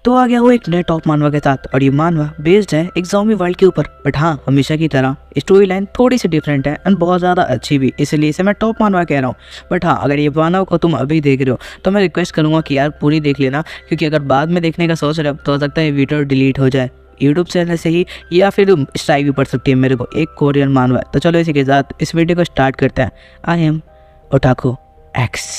तो आ गया वो एक नए टॉप मानवा के साथ, और ये मानवा बेस्ड है एक ज़ॉम्बी वर्ल्ड के ऊपर। बट हाँ, हमेशा की तरह स्टोरी लाइन थोड़ी सी डिफरेंट है एंड बहुत ज़्यादा अच्छी भी, इसलिए इसे मैं टॉप मानवा कह रहा हूँ। बट हाँ, अगर ये मानवा को तुम अभी देख रहे हो तो मैं रिक्वेस्ट करूँगा कि यार पूरी देख लेना, क्योंकि अगर बाद में देखने का सोच रहे हो तो हो सकता है वीडियो डिलीट हो जाए यूट्यूब चैनल से ही, या फिर स्ट्राइक भी पड़ सकती है मेरे को। एक कोरियन मानवा है। तो चलो इसी के साथ इस वीडियो को स्टार्ट करते हैं। I am otaku x.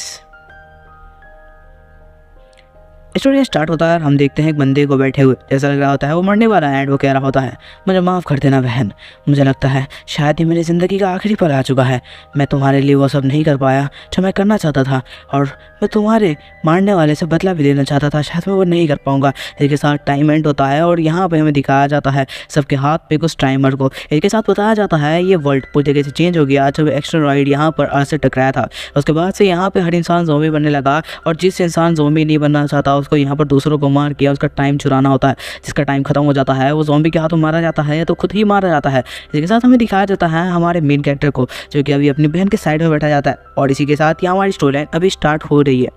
Story start होता है और हम देखते हैं एक बंदे को बैठे हुए, जैसा लग रहा होता है वो मरने वाला है। एंड वो कह रहा होता है, मुझे माफ़ कर देना बहन, मुझे लगता है शायद ये मेरी ज़िंदगी का आखिरी पल आ चुका है। मैं तुम्हारे लिए वो सब नहीं कर पाया जो मैं करना चाहता था, और मैं तुम्हारे मारने वाले से बदला भी लेना चाहता था, शायद मैं वो नहीं कर पाऊँगा। इसके साथ टाइम एंड होता है और यहाँ पर हमें दिखाया जाता है सबके हाथ पे कुछ टाइमर को। इसके साथ बताया जाता है ये वर्ल्ड पूरी जगह से चेंज हो गया जब एक्स्टेरॉइड यहाँ पर अर्थ से टकराया था। उसके बाद से यहाँ पर हर इंसान ज़ॉम्बी बनने लगा, और जिस इंसान ज़ॉम्बी नहीं बनना चाहता उसको यहाँ पर दूसरों को मार के उसका टाइम चुराना होता है। जिसका टाइम खत्म हो जाता है वो ज़ॉम्बी के हाथों मारा जाता है, तो खुद ही मारा जाता है। इसके साथ हमें दिखाया जाता है हमारे मेन कैरेक्टर को, जो कि अभी अपनी बहन के साइड में बैठा जाता है। और इसी के साथ यहाँ हमारी स्टोरी लाइन अभी स्टार्ट हो रही है।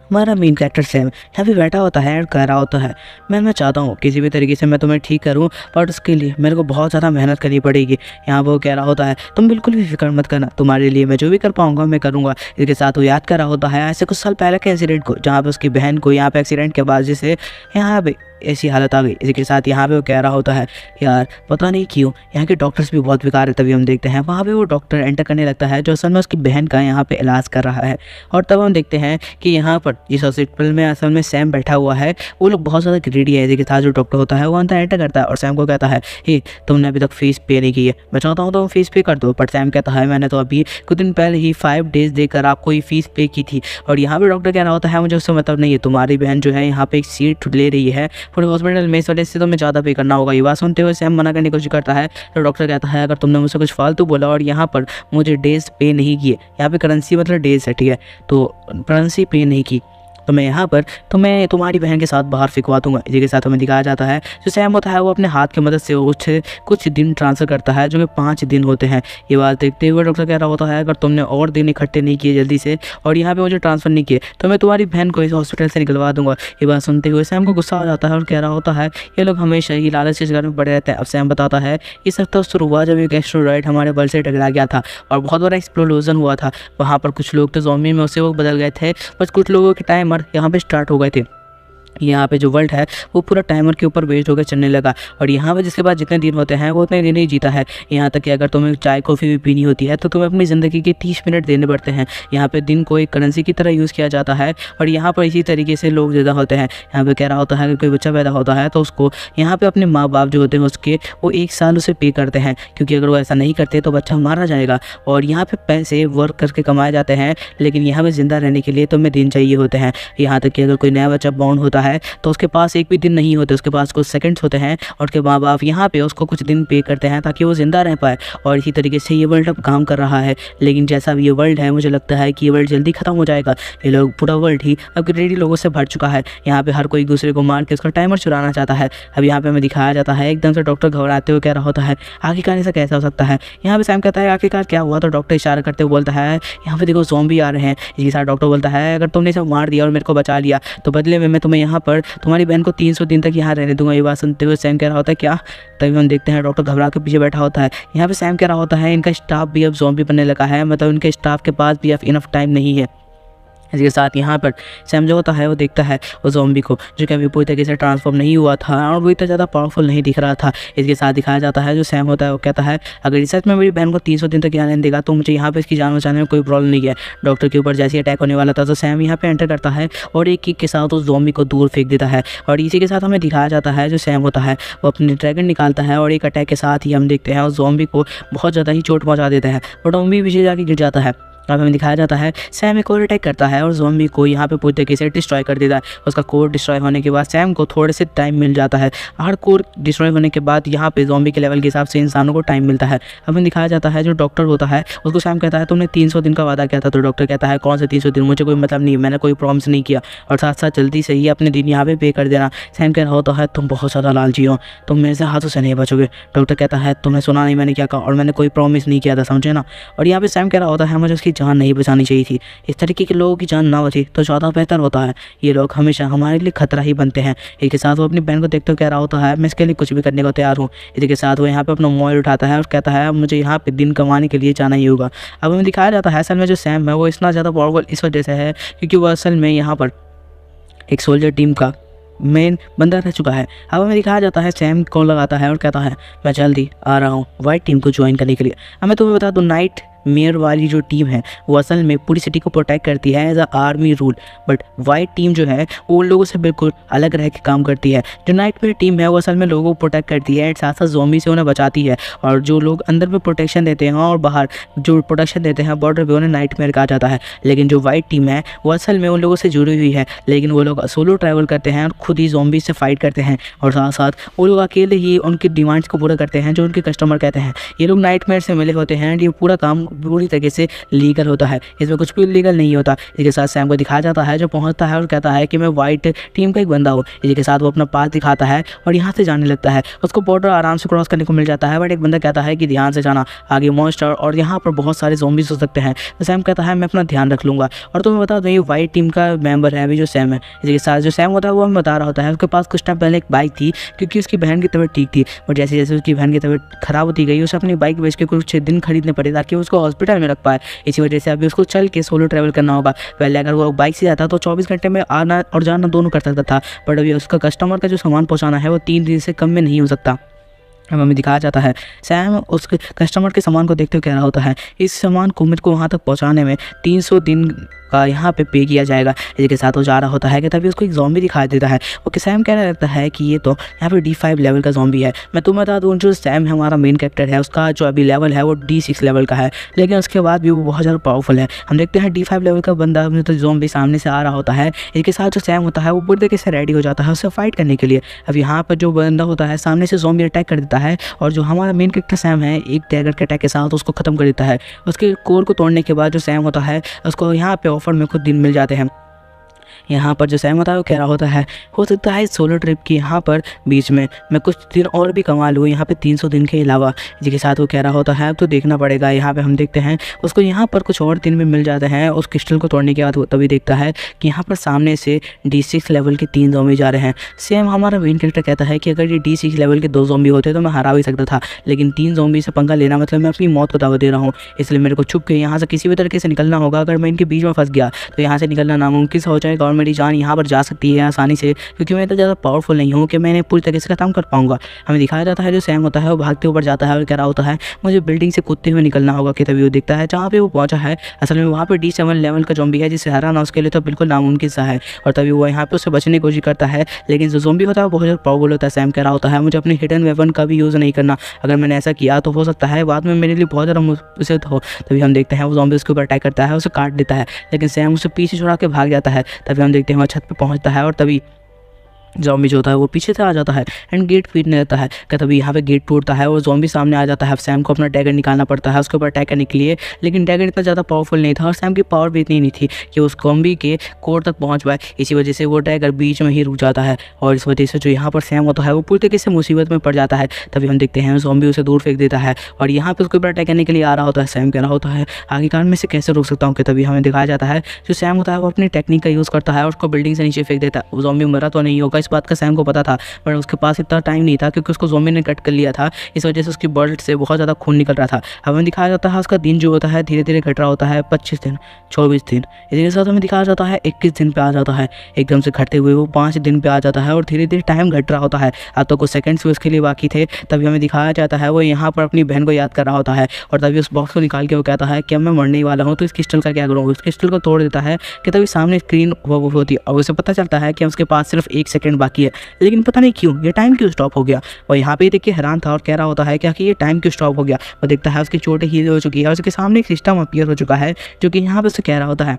हमारा मेन कैरेक्टर सैम यहाँ भी बैठा होता है और कह रहा होता है, मैं चाहता हूँ किसी भी तरीके से मैं तुम्हें ठीक करूँ, बट उसके लिए मेरे को बहुत ज़्यादा मेहनत करनी पड़ेगी। यहाँ वो कह रहा होता है, तुम बिल्कुल भी फिक्र मत करना, तुम्हारे लिए मैं जो भी कर पाऊँगा मैं करूँगा। इसके साथ वो याद कर रहा होता है ऐसे कुछ साल पहले के इंसिडेंट को, जहाँ पर उसकी बहन को यहाँ पर एक्सीडेंट के बाद जिसे यहाँ पर ऐसी हालत आ गई। इसी के साथ यहाँ पे वो कह रहा होता है, यार पता नहीं क्यों यहाँ के डॉक्टर्स भी बहुत बेकार है। तभी हम देखते हैं वहाँ पे वो डॉक्टर एंटर करने लगता है जो असल में उसकी बहन का यहाँ पे इलाज कर रहा है। और तब हम देखते हैं कि यहाँ पर जिस हॉस्पिटल में असल में सैम बैठा हुआ है वो लोग बहुत ज़्यादा ग्रीडी है। इसी के साथ जो डॉक्टर होता है वो अंदर एंटर करता है और सैम को कहता है, हे तुमने अभी तक फीस पे नहीं की है, मैं चाहता हूँ तो फीस पे कर दो। बट सैम कहता है, मैंने तो अभी कुछ दिन पहले ही 5 डेज देकर आपको ये फीस पे की थी। और यहाँ पर डॉक्टर कह रहा होता है, मुझे उससे मतलब नहीं है, तुम्हारी बहन जो है यहाँ पे एक सीट ले रही है पूरे हॉस्पिटल में, वजह से तो मैं ज़्यादा पे करना होगा। ये बात सुनते हुए सैम मना करने की कोशिश करता है, तो डॉक्टर कहता है, अगर तुमने मुझसे कुछ फालतू बोला और यहाँ पर मुझे डेज पे नहीं किए, यहाँ पे करेंसी मतलब डेज है, ठीक है, तो करेंसी पे नहीं की तो मैं यहाँ पर तुम्हें तुम्हारी बहन के साथ बाहर फिकवा दूंगा। इसी के साथ हमें दिखाया जाता है जो सैम होता है वो अपने हाथ की मदद से कुछ दिन ट्रांसफ़र करता है, जो कि 5 दिन होते हैं। ये बात देखते हुए डॉक्टर कह रहा होता है, अगर तुमने और दिन इकट्ठे नहीं किए जल्दी से और यहाँ पे मुझे ट्रांसफ़र नहीं किए तो मैं तुम्हारी बहन को इस हॉस्पिटल से निकलवा दूंगा। ये बात सुनते हुए सैम को गुस्सा आ जाता है और कह रहा होता है, ये लोग हमेशा ही लालच के शिकार में पड़े रहते हैं। अब सैम बताता है, ये सब तो शुरू हुआ जब एक एक्स्टेरॉइड हमारे वर्ल्ड से टकरा गया था और बहुत बड़ा एक्सप्लोजन हुआ था। वहाँ पर कुछ लोग तो ज़ॉम्बी में उससे वो बदल गए थे, बस कुछ लोगों के टाइमर यहाँ पे स्टार्ट हो गए थे। यहाँ पे जो वर्ल्ड है वो पूरा टाइमर के ऊपर बेस्ड होकर चलने लगा, और यहाँ पे जिसके बाद जितने दिन होते हैं वो उतने दिन ही जीता है। यहाँ तक कि अगर तुम्हें चाय कॉफ़ी भी पीनी होती है तो तुम्हें अपनी ज़िंदगी के 30 मिनट देने पड़ते हैं। यहाँ पे दिन को एक करेंसी की तरह यूज़ किया जाता है, और यहाँ पर इसी तरीके से लोग ज़्यादा होते हैं। यहाँ पे कह रहा होता है कि कोई बच्चा पैदा होता है तो उसको यहाँ पर अपने माँ बाप जो होते हैं उसके वो 1 साल उसे पे करते हैं, क्योंकि अगर वो ऐसा नहीं करते तो बच्चा मारा जाएगा। और यहाँ पर पैसे वर्क करके कमाए जाते हैं, लेकिन यहाँ पर ज़िंदा रहने के लिए तुम्हें दिन चाहिए होते हैं। यहाँ तक कि अगर कोई नया बच्चा बॉर्न होता है तो उसके पास एक भी दिन नहीं होते, उसके पास कुछ सेकंड्स होते हैं, और उसके माँ बाप यहाँ पे उसको कुछ दिन पे करते हैं ताकि वो ज़िंदा रह पाए। और इसी तरीके से ये वर्ल्ड अब काम कर रहा है। लेकिन जैसा भी ये वर्ल्ड है, मुझे लगता है कि ये वर्ल्ड जल्दी ख़त्म हो जाएगा। ये लोग पूरा वर्ल्ड ही अब ग्रेडी लोगों से भर चुका है। यहाँ पे हर कोई एक दूसरे को मार के उसका टाइमर चुराना चाहता है। अब यहाँ पे हमें दिखाया जाता है एकदम से डॉक्टर घबराते हुए कह रहा होता है, आखिरकार ऐसा कैसा हो सकता है। यहाँ पे सैम कहता है, आखिरकार क्या हुआ, तो डॉक्टर इशारा करते हुए बोलता है, यहाँ पे देखो ज़ॉम्बी आ रहे हैं। इसके साथ डॉक्टर बोलता है, अगर तुमने इसे मार दिया और मेरे को बचा लिया तो बदले में मैं तुम्हें यहाँ पर तुम्हारी बहन को 300 दिन तक यहाँ रहने दूंगा। ये बात सुनते हुए सैम कह रहा होता है, क्या। तभी हम देखते हैं डॉक्टर घबरा के पीछे बैठा होता है। यहाँ पे सैम कह रहा होता है, इनका स्टाफ भी अब ज़ॉम्बी बनने लगा है, मतलब उनके स्टाफ के पास भी अब इनफ टाइम नहीं है। इसके साथ यहाँ पर सैम जो होता है वो देखता है वो ज़ॉम्बी को, जो कि अभी पूरी तरीके से ट्रांसफॉर्म नहीं हुआ था और वो इतना ज़्यादा पावरफुल नहीं दिख रहा था। इसके साथ दिखाया जाता है जो सैम होता है वो कहता है, अगर सच में मेरी बहन को 300 दिन तक यहाँ रहने देगा तो मुझे यहाँ पे इसकी जान बचाने में कोई प्रॉब्लम नहीं है। डॉक्टर के ऊपर जैसे अटैक होने वाला था तो सैम यहाँ पे एंटर करता है और एक किक के साथ उस ज़ॉम्बी को दूर फेंक देता है। और इसी के साथ हमें दिखाया जाता है जो सैम होता है वो अपनी ड्रैगन निकालता है और एक अटैक के साथ ही हम देखते हैं उस ज़ॉम्बी को बहुत ज़्यादा ही चोट पहुँचा देता है, और ज़ॉम्बी पीछे जाके गिर जाता है। अब हमें दिखाया जाता है सैम एक और अटैक करता है और ज़ॉम्बी को यहाँ पे पूरी तरीके से डिस्ट्रॉय कर देता है। उसका कोर डिस्ट्रॉय होने के बाद सैम को थोड़े से टाइम मिल जाता है। हर कोर डिस्ट्रॉय होने के बाद यहाँ पे ज़ॉम्बी के लेवल के हिसाब से इंसानों को टाइम मिलता है। हमें दिखाया जाता है जो डॉक्टर होता है उसको सैम कहता है, तुमने 300 दिन का वादा किया था। तो डॉक्टर कहता है, कौन से 300 दिन, मुझे कोई मतलब नहीं, मैंने कोई प्रॉमिस नहीं किया, और साथ साथ जल्दी से ही अपने दिन यहाँ पे कर देना। सैम कह रहा होता है, तुम बहुत ज़्यादा लालची हो, तुम मेरे से हाथों से नहीं बचोगे। डॉक्टर कहता है, तुमने सुना नहीं मैंने क्या कहा, और मैंने कोई प्रॉमिस नहीं किया था, समझे ना। और यहाँ पे सैम कह रहा होता है, मुझे उसकी की जान नहीं बचानी चाहिए थी। इस तरीके के लोगों की जान ना बचे तो ज़्यादा बेहतर होता है। ये लोग हमेशा हमारे लिए खतरा ही बनते हैं। इसके साथ वो अपनी बहन को देखते हुए कह रहा होता है, मैं इसके लिए कुछ भी करने को तैयार हूँ। इसी के साथ वो यहाँ पे अपना मोबाइल उठाता है और कहता है, मुझे यहाँ पे दिन कमाने के लिए जाना ही होगा। अब हमें दिखाया जाता है असल में जो सैम है वो इतना ज़्यादा पावरफुल इस वजह से है क्योंकि वो असल में यहाँ पर एक सोल्जर टीम का मेन बंदा रह चुका है। अब हमें दिखाया जाता है सैम कॉल लगाता है और कहता है, मैं जल्दी आ रहा हूँ वाइट टीम को ज्वाइन करने के लिए। अब मैं तुम्हें बता दूँ, नाइट मेयर वाली जो टीम है वो असल में पूरी सिटी को प्रोटेक्ट करती है as a army rule, but white team जो है वो उन लोगों से बिल्कुल अलग रह के काम करती है। जो नाइट मेयर टीम है वो असल में लोगों को प्रोटेक्ट करती है एंड साथ साथ ज़ॉम्बी से उन्हें बचाती है, और जो लोग अंदर में प्रोटेक्शन देते हैं और बाहर जो प्रोटेक्शन देते हैं बॉर्डर पे, उन्हें नाइट मेयर कहा जाता है। लेकिन जो वाइट टीम है वो असल में उन लोगों से जुड़ी हुई है, लेकिन वो लोग सोलो ट्रैवल करते हैं और खुद ही ज़ॉम्बी से फाइट करते हैं, और साथ साथ वो लोग अकेले ही उनकी डिमांड्स को पूरा करते हैं जो उनके कस्टमर कहते हैं। ये लोग नाइट मेयर से मिले होते हैं एंड ये पूरा काम पूरी तरीके से लीगल होता है, इसमें कुछ भी इलीगल नहीं होता। इसके साथ सैम को दिखाया जाता है जो पहुंचता है और कहता है कि मैं वाइट टीम का एक बंदा हूँ। इसके साथ वो अपना पास दिखाता है और यहाँ से जाने लगता है। उसको बॉर्डर आराम से क्रॉस करने को मिल जाता है, बट एक बंदा कहता है कि ध्यान से जाना, आगे मॉन्स्टर और यहाँ पर बहुत सारे ज़ॉम्बीज़ हो सकते हैं। तो सैम कहता है मैं अपना ध्यान रख लूँगा। और तुम्हें बता दो ये वाइट टीम का मेंबर है अभी जो सैम है। इसके साथ जो सैम होता है वो हमें बता रहा होता है उसके पास कुछ टाइम पहले एक बाइक थी क्योंकि उसकी बहन की तबीयत ठीक थी, और जैसे जैसे उसकी बहन की तबीयत खराब होती गई उसे अपनी बाइक बेच के कुछ दिन खरीदने पड़े ताकि उसको हॉस्पिटल में रख पाए। इसी वजह से अभी उसको चल के सोलो ट्रैवल करना होगा। पहले अगर वो बाइक से जाता तो 24 घंटे में आना और जाना दोनों कर सकता था, बट अभी उसका कस्टमर का जो सामान पहुंचाना है वो 3 दिन से कम में नहीं हो सकता। हमें दिखाया जाता है सैम उसके कस्टमर के सामान को देखते हुए कह रहा होता है, इस सामान को मेरे को वहाँ तक पहुँचाने में 300 दिन का यहाँ पे किया जाएगा। इसके साथ वो जा रहा होता है कि तभी उसको एक ज़ॉम्बी दिखाई देता है। वो सैम कहने लगता है कि ये तो यहाँ पे D5 लेवल का ज़ॉम्बी है। मैं तुम्हें बता दूँ जो सैम है हमारा मेन कैरेक्टर है उसका जो अभी लेवल है वो D6 लेवल का है, लेकिन उसके बाद भी वो बहुत ज़्यादा पावरफुल है। हम देखते हैं D5 लेवल का बंदा तो ज़ॉम्बी सामने से आ रहा होता है। इसके साथ जो सैम होता है वो पूरी तरीके से रेडी हो जाता है उससे फाइट करने के लिए। अब यहाँ पर जो बंदा होता है सामने से ज़ॉम्बी अटैक कर देता है, और जो हमारा मेन कैरेक्टर सैम है एक डैगर के अटैक के साथ उसको ख़त्म कर देता है। उसके कोर को तोड़ने के बाद जो सैम होता है उसको यहाँ पे ऑफर में कुछ दिन मिल जाते हैं। यहाँ पर जो सैम होता है वो कह रहा होता है, हो सकता है सोलो ट्रिप की यहाँ पर बीच में मैं कुछ दिन और भी कमा लूँ यहाँ पे 300 दिन के अलावा। जिसके साथ वो कह रहा होता है अब तो देखना पड़ेगा। यहाँ पे हम देखते हैं उसको यहाँ पर कुछ और दिन में मिल जाते हैं। उस क्रिस्टल को तोड़ने के बाद वो तभी देखता है कि यहाँ पर सामने से D6 लेवल के 3 ज़ॉम्बी जा रहे हैं। सैम हमारा मेन कैरेक्टर कहता है कि अगर ये D6 लेवल के 2 ज़ॉम्बी होते तो मैं हरा भी सकता था, लेकिन 3 ज़ॉम्बी से पंगा लेना मतलब मैं अपनी मौत को दावा दे रहा हूँ, इसलिए मेरे को छुप के यहाँ से किसी भी तरीके से निकलना होगा। अगर मैं इनके बीच में फंस गया तो यहाँ से निकलना नामुमकिन हो जाएगा और मेरी जान यहाँ पर जा सकती है आसानी से, क्योंकि मैं इतना ज़्यादा पावरफुल नहीं हूँ कि मैं इन्हें पूरी तरीके से खत्म कर पाऊंगा। हमें दिखाया जाता है जो सैम होता है वो भागते ऊपर जाता है और कह रहा होता है मुझे बिल्डिंग से कूदते हुए निकलना होगा। कि तभी वो देखता है जहाँ पे वो पहुंचा है असल में वहाँ पे D7 लेवल का ज़ॉम्बी है जिसे हराना उसके लिए तो बिल्कुल नामुमकिन सा है, और तभी वो यहाँ पे उससे बचने की कोशिश करता है। लेकिन जो ज़ॉम्बी होता है वो बहुत ज़्यादा पावरफुल होता है। सैम कह रहा होता है मुझे अपनी हिडन वेपन का भी यूज़ नहीं करना, अगर मैंने ऐसा किया तो हो सकता है बाद में मेरे लिए बहुत ज़्यादा मुश्किल हो। तभी हम देखते हैं वो ज़ॉम्बी उसके ऊपर अटैक करता है, उसे काट देता है, लेकिन सैम उसे पीछे छुड़ा के भाग जाता है। तभी हम देखते हैं वो छत पर पहुँचता है और तभी ज़ॉम्बी जो होता है वो पीछे से आ जाता है एंड गेट पीटने लगता है। क्या तभी यहाँ पे गेट टूटता है और ज़ॉम्बी सामने आ जाता है। सैम को अपना डैगर निकालना पड़ता है उसके ऊपर अटैक करने के लिए, लेकिन डैगर इतना ज़्यादा पावरफुल नहीं था और सैम की पावर भी इतनी नहीं थी कि उस ज़ॉम्बी के कोर तक पहुँच पाए। इसी वजह से वो डैगर बीच में ही रुक जाता है, और इस वजह से जो यहाँ पर सैम होता है वो पूरी तरीके से मुसीबत में पड़ जाता है। तभी हम देखते हैं ज़ॉम्बी उसे दूर फेंक देता है और यहाँ पर उसके ऊपर अटैक करने के लिए आ रहा होता है। सैम कह रहा होता है आखिरकार मैं इसे कैसे रोक सकता हूँ। कि तभी हमें दिखाया जाता है जो सैम होता है वो अपनी टेक्निक का यूज़ करता है और उसको बिल्डिंग से नीचे फेंक देता है। वो ज़ॉम्बी मरा तो नहीं होगा इस बात का सैम को पता था, पर उसके पास इतना टाइम नहीं था क्योंकि उसको ज़ॉम्बी ने कट कर लिया था। इस वजह से उसकी बल्ट से बहुत ज़्यादा खून निकल रहा था। हमें दिखाया जाता है उसका दिन जो होता है धीरे धीरे घट रहा होता है, 25 दिन, 24 दिन, इसी के साथ हमें दिखाया जाता है 21 दिन पे आ जाता है। एकदम से घटते हुए वो 5 दिन पे आ जाता है और धीरे धीरे टाइम घट रहा होता है। अब तो कुछ सेकंड्स भी उसके लिए बाकी थे। तभी हमें दिखाया जाता है वो यहाँ पर अपनी बहन को याद कर रहा होता है, और तभी उस बॉक्स को निकाल के वो कहता है कि अब मैं मरने वाला हूँ तो इस क्रिस्टल का क्या करूँ। उस क्रिस्टल को तोड़ देता है कि तभी सामने स्क्रीन होती है और उसे पता चलता है कि उसके पास सिर्फ 1 सेकंड बाकी है, लेकिन पता नहीं क्यों ये टाइम क्यों स्टॉप हो गया। और यहाँ पे देख के हैरान था और कह रहा होता है क्या कि ये टाइम क्यों स्टॉप हो गया। वो देखता है उसकी चोटें हील हो चुकी है और उसके सामने एक सिस्टम अपीयर हो चुका है जो कि यहाँ पे उसे कह रहा होता है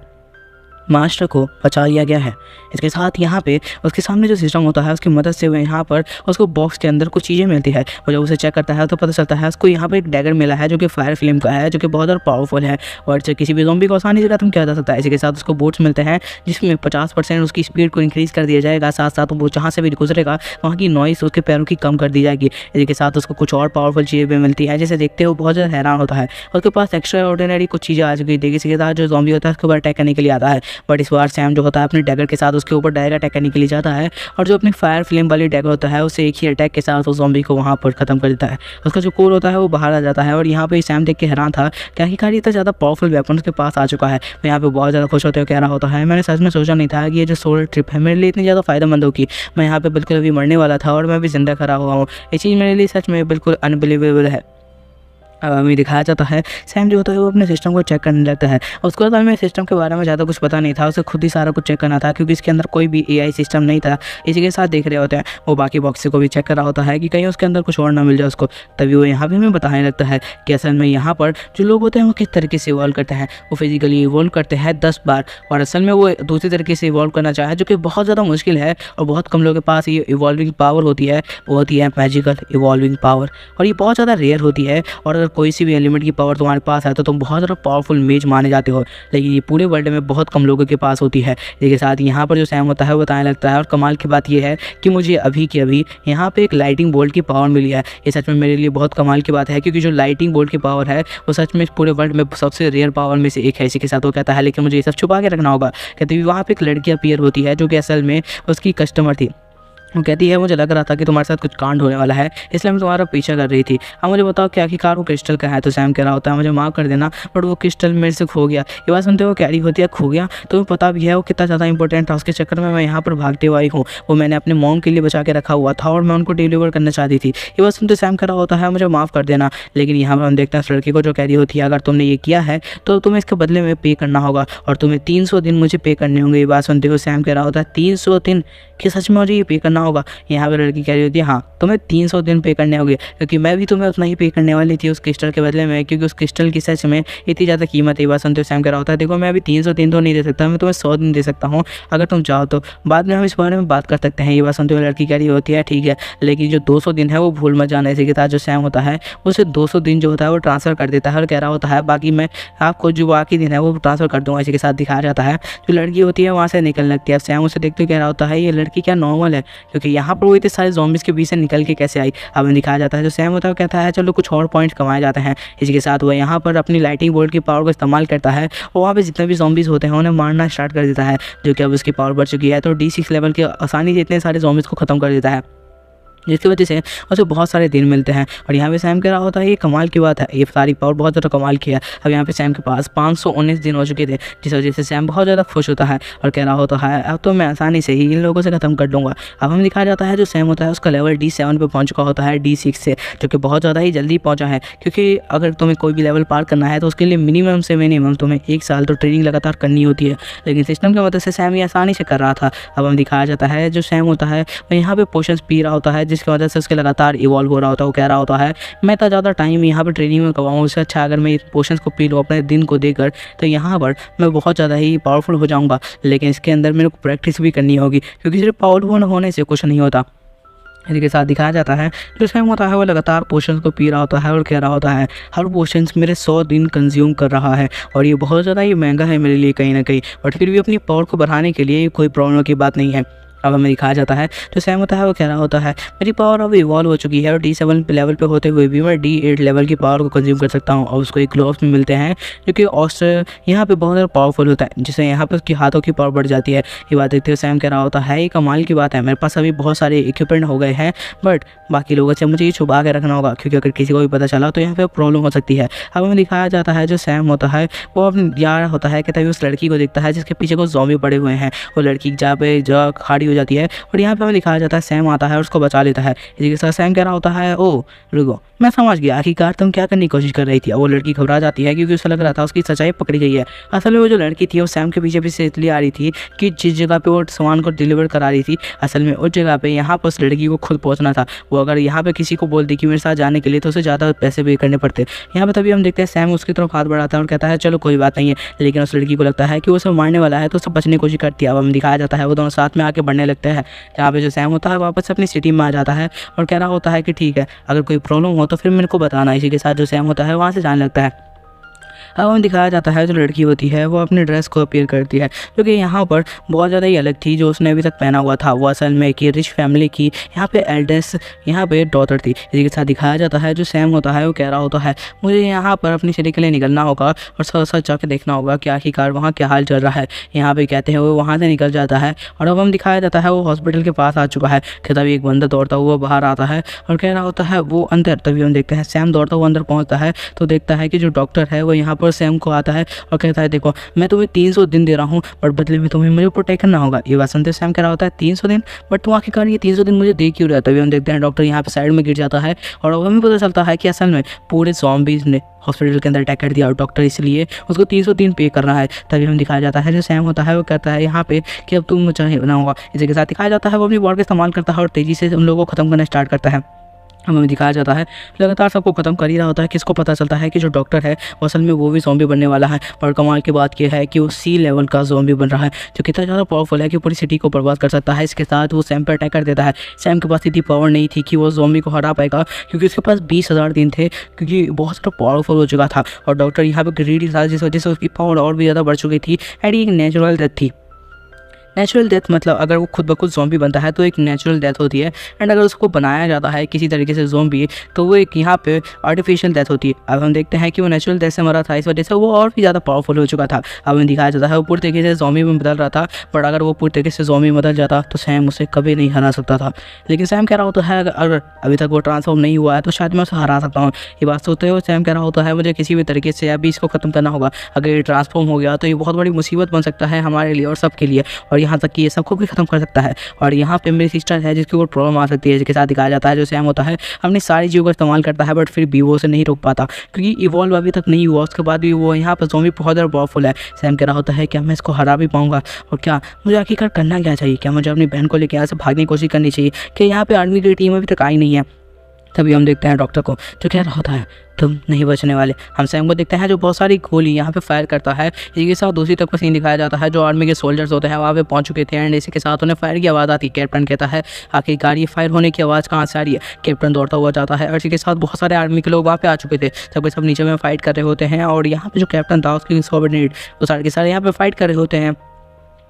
मास्टर को बचा लिया गया है। इसके साथ यहाँ पे उसके सामने जो सिस्टम होता है उसकी मदद से वो यहाँ पर उसको बॉक्स के अंदर कुछ चीज़ें मिलती है और जब उसे चेक करता है तो पता चलता है उसको यहाँ पर एक डैगर मिला है जो कि फायर फ्लेम का है, जो कि बहुत ज़्यादा पावरफुल है और किसी भी ज़ॉम्बी को आसानी से खत्म किया जा सकता है। इसी के साथ उसको बूट्स मिलते हैं जिसमें 50% उसकी स्पीड को इंक्रीज़ कर दिया जाएगा, साथ साथ वो जहाँ से भी गुजरेगा वहाँ की नॉइस उसके पैरों की कम कर दी जाएगी। इसी के साथ उसको कुछ और पावरफुल चीज़ें भी मिलती है जिसे देखते हुए बहुत ज़्यादा हैरान होता है। उसके पास एक्स्ट्रा ऑर्डिनरी कुछ चीज़ें आ चुकी थी। इसी के साथ जो ज़ॉम्बी होता है उसके ऊपर अटैक करने के लिए आता है, बट इस बार सैम जो होता है अपने डैगर के साथ उसके ऊपर डायरेक्ट अटैक करने के लिए जाता है और जो अपनी फायर फ्लेम वाली डैगर होता है उसे एक ही अटैक के साथ उस ज़ॉम्बी को वहाँ पर खत्म कर देता है। उसका जो कोर होता है वो बाहर आ जाता है और यहाँ पे सैम देख के हैरान था कि आखिरकार इतना ज़्यादा पावरफुल वेपन उसके पास आ चुका है। तो यहाँ पे बहुत ज़्यादा खुश होते हुए कह रहा होता है, मैंने सच में सोचा नहीं था कि ये जो सोलो ट्रिप है मेरे लिए इतनी ज़्यादा फ़ायदेमंद होगी। मैं यहाँ पे बिल्कुल अभी मरने वाला था और मैं अभी ज़िंदा खड़ा हुआ हूँ। ये चीज़ मेरे लिए सच में बिल्कुल अनबिलीवेबल है। अब हमें दिखाया जाता है सैम जो होता है वो अपने सिस्टम को चेक करने लगता है। उसको बाद में सिस्टम के बारे में ज़्यादा कुछ पता नहीं था, उसे खुद ही सारा कुछ चेक करना था क्योंकि इसके अंदर कोई भी एआई सिस्टम नहीं था। इसी के साथ देख रहे होते हैं वो बाकी बॉक्स को भी चेक कर रहा होता है कि कहीं उसके अंदर कुछ और ना मिल जाए उसको। तभी वो यहाँ भी हमें बताने लगता है कि असल में यहाँ पर जो लोग होते हैं वो किस तरीके से इवॉल्व करते हैं। वो फिजिकली इवॉल्व करते हैं 10 बार और असल में वो दूसरी तरीके से इवॉल्व करना चाहे जो कि बहुत ज़्यादा मुश्किल है और बहुत कम लोगों के पास ये इवॉल्विंग पावर होती है। वो होती है मैजिकल इवॉल्विंग पावर और ये बहुत ज़्यादा रेयर होती है और अगर कोई सी भी एलिमेंट पावर तुम्हारे पास है तो तुम बहुत ज़्यादा पावरफुल मेज माने जाते हो, लेकिन ये पूरे वर्ल्ड में बहुत कम लोगों के पास होती है। इसके साथ यहाँ पर जो सैम होता है वो बताने लगता है और कमाल की बात यह है कि मुझे अभी की अभी यहाँ पे एक लाइटिंग बोल्ट की पावर मिली है। ये सच में मेरे लिए बहुत कमाल की बात है क्योंकि जो लाइटिंग बोल्ट की पावर है वो सच में पूरे वर्ल्ड में सबसे रेयर पावर में से एक है। इसी के साथ वो कहता है लेकिन मुझे ये सब छुपा के रखना होगा। कहते हुए वहाँ पर एक लड़की अपीयर होती है जो कि असल में उसकी कस्टमर थी। वो कहती है मुझे लग रहा था कि तुम्हारे साथ कुछ कांड होने वाला है इसलिए मैं तुम्हारा पीछा कर रही थी। अब मुझे बताओ कि आखिरकार वो क्रिस्टल का है। तो सैम कह रहा होता है मुझे माफ़ कर देना बट वो क्रिस्टल मेरे से खो गया। ये बात सुनते हुए कह रही होती है खो गया, तुम्हें पता भी है वो कितना ज़्यादा इंपॉर्टेंट था, उसके चक्कर में मैं यहाँ पर भागते हुए आई हूँ। वो मैंने अपने मॉम के लिए बचा के रखा हुआ था और मैं उनको डिलीवर करना चाहती थी। ये बात सुनते सैम कह रहा होता है मुझे माफ़ कर देना। लेकिन यहाँ पर हम देखते हैं उस लड़की को जो कह रही होती है अगर तुमने ये किया है तो तुम्हें इसके बदले में पे करना होगा और तुम्हें 300 दिन मुझे पे करने होंगे। ये बात सुनते हुए सैम कह रहा होता है 300 दिन कि सच में मुझे ये पे करना होगा। यहाँ पर लड़की कह रही होती है हाँ तुम्हें 300 दिन पे करने होंगे क्योंकि मैं भी तुम्हें उतना ही पे करने वाली थी उस क्रिस्टल के बदले में, क्योंकि उस क्रिस्टल की सच में इतनी ज़्यादा कीमत है। ये बात सुनते हुए सैम कह रहा होता है देखो मैं अभी 300 दिन तो नहीं दे सकता, मैं तुम्हें 100 दिन दे सकता हूँ अगर तुम चाहो तो, बाद में हम इस बारे में बात कर सकते हैं। ये बात सुनते हुए लड़की कह रही होती है ठीक है, लेकिन जो 200 दिन है वो भूल मत जाना। इसी के साथ जो सैम होता है उसे 200 दिन जो होता है वो ट्रांसफ़र कर देता है और कह रहा होता है बाकी मैं आपको जो बाकी दिन है वो ट्रांसफ़र कर दूँगा। इसी के साथ दिखाया जाता है जो लड़की होती है वहाँ से निकलने लगती है। सैम उसे देखते कह रहा होता है ये लड़की क्या नॉर्मल है क्योंकि यहाँ पर वो इतने सारे ज़ॉम्बीज़ के बीच से निकल के कैसे आई। अब दिखाया जाता है जो सैम होता है कहता है चलो कुछ और पॉइंट्स कमाए जाते हैं। इसी के साथ वो यहाँ पर अपनी लाइटिंग बोल्ट की पावर को इस्तेमाल करता है और वहाँ पे जितने भी ज़ॉम्बीज़ होते हैं उन्हें मारना स्टार्ट कर देता है, जो कि अब उसकी पावर बढ़ चुकी है तो D6 लेवल के आसानी से इतने सारे ज़ॉम्बीज़ को ख़त्म कर देता है, जिसकी वजह से उसे बहुत सारे दिन मिलते हैं। और यहाँ पे सैम कह रहा होता है ये कमाल की बात है, ये सारी पावर बहुत ज़्यादा कमाल की है। अब यहाँ पे सैम के पास 519 दिन हो चुके थे, जिस वजह से सैम बहुत ज़्यादा खुश होता है और कह रहा होता है अब तो मैं आसानी से ही इन लोगों से ख़त्म कर दूँगा। अब हमें दिखाया जाता है जो सैम होता है उसका लेवल D7 पे पहुँच चुका होता है D6 से, जो कि बहुत ज़्यादा ही जल्दी पहुँचा है क्योंकि अगर तुम्हें कोई भी लेवल पार करना है तो उसके लिए मिनिमम से मिनिमम तुम्हें 1 साल तो ट्रेनिंग लगातार करनी होती है, लेकिन सिस्टम की मदद से सैम ये आसानी से कर रहा था। अब हमें दिखाया जाता है जो सैम होता है वो यहाँ पे पोशंस पी रहा होता है जिसकी वजह से उसके लगातार इवॉल्व हो रहा होता है। वो कह रहा होता है मैं इतना ज़्यादा टाइम यहाँ पर ट्रेनिंग में करवाऊँ, उससे अच्छा अगर मैं पोशंस को पी लूँ अपने दिन को देकर तो यहाँ पर मैं बहुत ज़्यादा ही पावरफुल हो जाऊँगा, लेकिन इसके अंदर मेरे को प्रैक्टिस भी करनी होगी क्योंकि सिर्फ पावरफुल होने से कुछ नहीं होता। इसी के साथ दिखाया जाता है जो सैम होता है वो लगातार पोशंस को पी रहा होता है और कह रहा होता है हर पोशंस मेरे 100 दिन कंज्यूम कर रहा है और ये बहुत ज़्यादा ही महंगा है मेरे लिए कहीं ना कहीं, बट फिर भी अपनी पावर को बढ़ाने के लिए कोई प्रॉब्लम की बात नहीं है। अब हमें दिखाया जाता है जो सैम होता है वो कह रहा होता है मेरी पावर अब इवॉल्व हो चुकी है और D7 लेवल पे होते हुए भी मैं D8 लेवल की पावर को कंज्यूम कर सकता हूँ। और उसको एक ग्लोव्स में मिलते हैं जो कि ऑस्टर यहाँ पे बहुत ज़्यादा पावरफुल होता है, जिससे यहाँ पे उसकी हाथों की पावर बढ़ जाती है। ये बात देखते हुए सैम कह रहा होता है ये कमाल की बात है, मेरे पास अभी बहुत सारे इक्विपमेंट हो गए हैं बट बाकी लोगों से मुझे ये छुपा के रखना होगा क्योंकि अगर किसी को भी पता चला तो यहाँ पे प्रॉब्लम हो सकती है। अब हमें दिखाया जाता है जो सैम होता है वो अपने यार होता है कि तभी उस लड़की को देखता है जिसके पीछे को ज़ॉम्बी पड़े हुए हैं। वो लड़की जहाँ पे जा खड़ी हो जाती है और यहाँ पे हमें दिखाया जाता है सैम आता है और उसको बचा लेता है। इसी के साथ सैम कह रहा होता है, ओ रुको, मैं समझ गया आखिरकार तुम क्या करने की कोशिश कर रही थी। वो लड़की घबरा जाती है क्योंकि उसे लग रहा था उसकी सच्चाई पकड़ी गई है। असल में वो जो लड़की थी वो सैम के पीछे पीछे इसलिए आ रही थी कि जिस जगह पे वो सामान को डिलीवर करा रही थी, असल में उस जगह पे यहाँ पर उस लड़की को खुद पहुँचना था। वो अगर यहाँ पे किसी को बोलती कि मेरे साथ जाने के लिए तो उसे ज़्यादा पैसे पे करने पड़ते। यहाँ पे तभी हम देखते हैं सैम उसकी तरफ हाथ बढ़ाता है और कहता है चलो कोई बात नहीं है, लेकिन उस लड़की को लगता है कि वो सब मारने वाला है तो सब बचने की कोशिश करती है। अब हम दिखाया जाता है वो दोनों साथ में आके बढ़ने लगते हैं, जहाँ पे जो सैम होता है वापस अपनी सिटी में आ जाता है और कह रहा होता है कि ठीक है, अगर कोई प्रॉब्लम हो तो फिर मेरे को बताना। इसी के साथ जो सैम होता है वहाँ से जाने लगता है। अब हमें दिखाया जाता है जो लड़की होती है वो अपने ड्रेस को अपीयर करती है जो कि यहाँ पर बहुत ज़्यादा ही अलग थी जो उसने अभी तक पहना हुआ था। वो असल में एक रिच फैमिली की यहाँ पे एल्डेस्ट यहाँ पे डॉटर थी। इसी के साथ दिखाया जाता है जो सैम होता है वो कह रहा होता है मुझे यहाँ पर अपनी सिटी के लिए निकलना होगा और साथ साथ जाकर देखना होगा कि आखिरकार वहाँ क्या हाल चल रहा है। यहाँ पे कहते हैं वो वहाँ से निकल जाता है और अब हम दिखाया जाता है वो हॉस्पिटल के पास आ चुका है कि तभी एक बंदा दौड़ता हुआ बाहर आता है और कह रहा होता है वो अंदर। तभी हम देखते हैं सैम दौड़ता हुआ अंदर पहुँचता है तो देखता है कि जो डॉक्टर है वो यहाँ पर सैम को आता है और कहता है देखो मैं तुम्हें 300 दिन दे रहा हूँ बट बदले में तुम्हें मुझे प्रोटेक्ट करना होगा। ये बात सुनते सैम कह रहा होता है 300 दिन, बट तुम आखिरकार ये 300 दिन मुझे दे क्यों रहा है। तभी हम देखते हैं डॉक्टर यहाँ पे साइड में गिर जाता है और अब हमें पता चलता है कि असल में पूरे ज़ॉम्बीज़ ने हॉस्पिटल के अंदर अटैक कर दिया और डॉक्टर इसलिए उसको 300 दिन पे करना है। तभी हम दिखाया जाता है जो सैम होता है वो कहता है यहाँ पे कि अब तुम चाहे बना होगा। इसी के साथ दिखाया जाता है वो अपनी बॉडी का इस्तेमाल करता है और तेज़ी से उन लोगों को ख़त्म करना स्टार्ट करता है। हमें दिखाया जाता है लगातार सबको ख़त्म कर ही रहा होता है। किसको पता चलता है कि जो डॉक्टर है वो असल में वो भी ज़ॉम्बी बनने वाला है। और कमाल की बात यह है कि वो सी लेवल का ज़ॉम्बी बन रहा है जो कितना ज़्यादा पावरफुल है कि पूरी सिटी को बर्बाद कर सकता है। इसके साथ वो सैम पर अटैक कर देता है। सैम के पास इतनी पावर नहीं थी कि वो ज़ॉम्बी को हरा पाएगा क्योंकि उसके पास 20,000 दिन थे, क्योंकि बहुत ज़्यादा पावरफुल हो चुका था और डॉक्टर यहाँ पर ग्रीडी था जिस वजह से उसकी पावर और भी ज़्यादा बढ़ चुकी थी। एंड ये एक नेचुरल डेथ थी। नेचुरल डेथ मतलब अगर वो खुद ब खुद ज़ॉम्बी बनता है तो एक नेचुरल डेथ होती है, एंड अगर उसको बनाया जाता है किसी तरीके से ज़ॉम्बी तो वो एक यहाँ पे आर्टिफिशियल डेथ होती है। अब हम देखते हैं कि वो नेचुरल डेथ से मरा था, इस वजह से वो और भी ज़्यादा पावरफुल हो चुका था। अब हमें दिखाया जाता है वो पूरी तरीके से ज़ॉम्बी में बदल रहा था, बट अगर वो पूरी तरीके से ज़ॉम्बी बदल जाता तो सैम उसे कभी नहीं हरा सकता था। लेकिन सैम कह रहा होता है अगर अभी तक वो ट्रांसफॉर्म नहीं हुआ है तो शायद मैं उसे हरा सकता हूँ। ये बात सोचते हुए सैम कह रहा होता है मुझे किसी भी तरीके से अभी इसको ख़त्म करना होगा। अगर ये ट्रांसफॉर्म हो गया तो ये बहुत बड़ी मुसीबत बन सकता है हमारे लिए और सबके लिए, और यहाँ तक कि ये सबको भी खत्म कर सकता है। और यहाँ पे मेरी सिस्टर है जिसकी कोई प्रॉब्लम आ सकती है। जिसके साथ दिखाया जाता है जो सैम होता है अपनी सारी चीज़ों का इस्तेमाल करता है बट फिर भी वो उसे नहीं रोक पाता क्योंकि इवॉल्व अभी तक नहीं हुआ। उसके बाद भी वो यहाँ पर ज़ॉम्बी बहुत ज़्यादा पावरफुल है। सैम कह रहा होता है क्या मैं इसको हरा भी पाऊंगा और क्या मुझे आखिरकार करना क्या चाहिए, क्या मुझे अपनी बहन को लेकर यहाँ से भागने की कोशिश करनी चाहिए कि यहाँ पे आर्मी की टीम अभी तक आई नहीं है। तभी हम देखते हैं डॉक्टर को जो कह रहा होता है तुम नहीं बचने वाले। हम सैम को देखते हैं जो बहुत सारी गोली यहाँ पे फायर करता है। इसी के साथ दूसरी तरफ का सीन दिखाया जाता है जो आर्मी के सोल्जर्स होते हैं वहाँ पे पहुँच चुके थे एंड इसी के साथ उन्हें फायर की आवाज़ आती है। कैप्टन कहता है आखिरकार ये फायर होने की आवाज़ कहाँ से आ रही है। कैप्टन दौड़ता हुआ जाता है और इसी के साथ बहुत सारे आर्मी के लोग वहाँ पे आ चुके थे। सबके सब नीचे में फाइट कर रहे होते हैं और यहाँ पे जो कैप्टन था उसकी सबऑर्डिनेट वो सारे के सारे यहाँ पे फाइट कर रहे होते हैं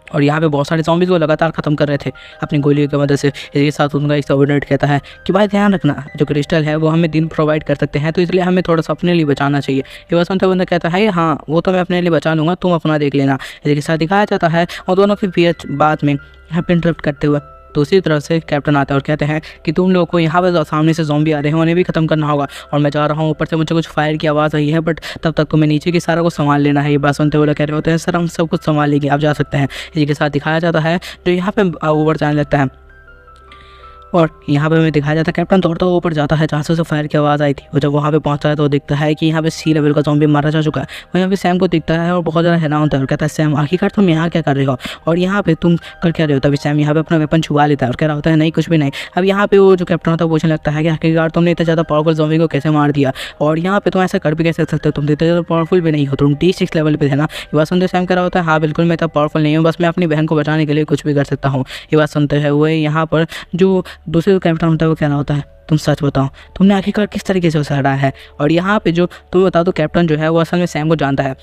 और यहाँ पे बहुत सारे ज़ॉम्बीज़ को लगातार ख़त्म कर रहे थे अपनी गोलियों की मदद से। इसके साथ उनका एक सबऑर्डिनेट कहता है कि भाई ध्यान रखना जो क्रिस्टल है वो हमें दिन प्रोवाइड कर सकते हैं तो इसलिए हमें थोड़ा सा अपने लिए बचाना चाहिए। ये बात सुनते बंदा कहता है हाँ वो तो मैं अपने लिए बचा लूँगा, तुम अपना देख लेना। इसके साथ दिखाया जाता है और दोनों की बात में यहाँ पे इंटरप्ट करते हुए दूसरी तरफ से कैप्टन आता है और कहते हैं कि तुम लोगों को यहाँ पर सामने से ज़ॉम्बी आ रहे हैं उन्हें भी ख़त्म करना होगा और मैं जा रहा हूँ। ऊपर से मुझे कुछ फायर की आवाज़ आई है बट तब तक तुम्हें नीचे की सारा को संभाल लेना है। ये बात सुनते हुए कह रहे होते हैं सर हम सब कुछ संभाल लेंगे, आप जा सकते हैं। इसी के साथ दिखाया जाता है जो यहाँ पे ऊपर जाने लगता है और यहाँ पे हमें दिखाया जाता है कैप्टन दौड़ता हुआ ऊपर जाता है जहाँ से उसे फायर की आवाज़ आई थी। और जब वहाँ पे पहुँचता है तो दिखता है कि यहाँ पे सी लेवल का ज़ॉम्बी मारा जा चुका है। वो यहाँ पे सैम को दिखता है और बहुत ज़्यादा हैरान होता है और कहता है सैम आखिरकार तुम यहाँ क्या कर रहे हो और यहाँ पे तुम कर क्या रहे हो। तभी सैम यहाँ पे अपना वेपन छुपा लेता है और कह रहा होता है नहीं कुछ भी नहीं। अब यहाँ पे वो जो कैप्टन होता है पूछने लगता है कि आखिरकार तुमने इतना ज़्यादा पावरफुल ज़ॉम्बी को कैसे मार दिया और यहाँ पे तुम ऐसा कर भी कैसे सकते हो, तुम इतना ज़्यादा पावरफुल भी नहीं हो, तुम D6 लेवल पे थे ना। ये बात सुनते सैम कह रहा होता है हाँ बिल्कुल मैं इतना पावरफुल नहीं हूँ, बस मैं अपनी बहन को बचाने के लिए कुछ भी कर सकता हूँ। ये बात सुनते हैं वो यहाँ पर जो दूसरे कैप्टन वो कहना होता है तुम सच बताओ तुमने आखिरकार किस तरीके से उसे हराया है। और यहाँ पे जो तुम बताओ तो कैप्टन जो है वो असल में सैम को जानता है।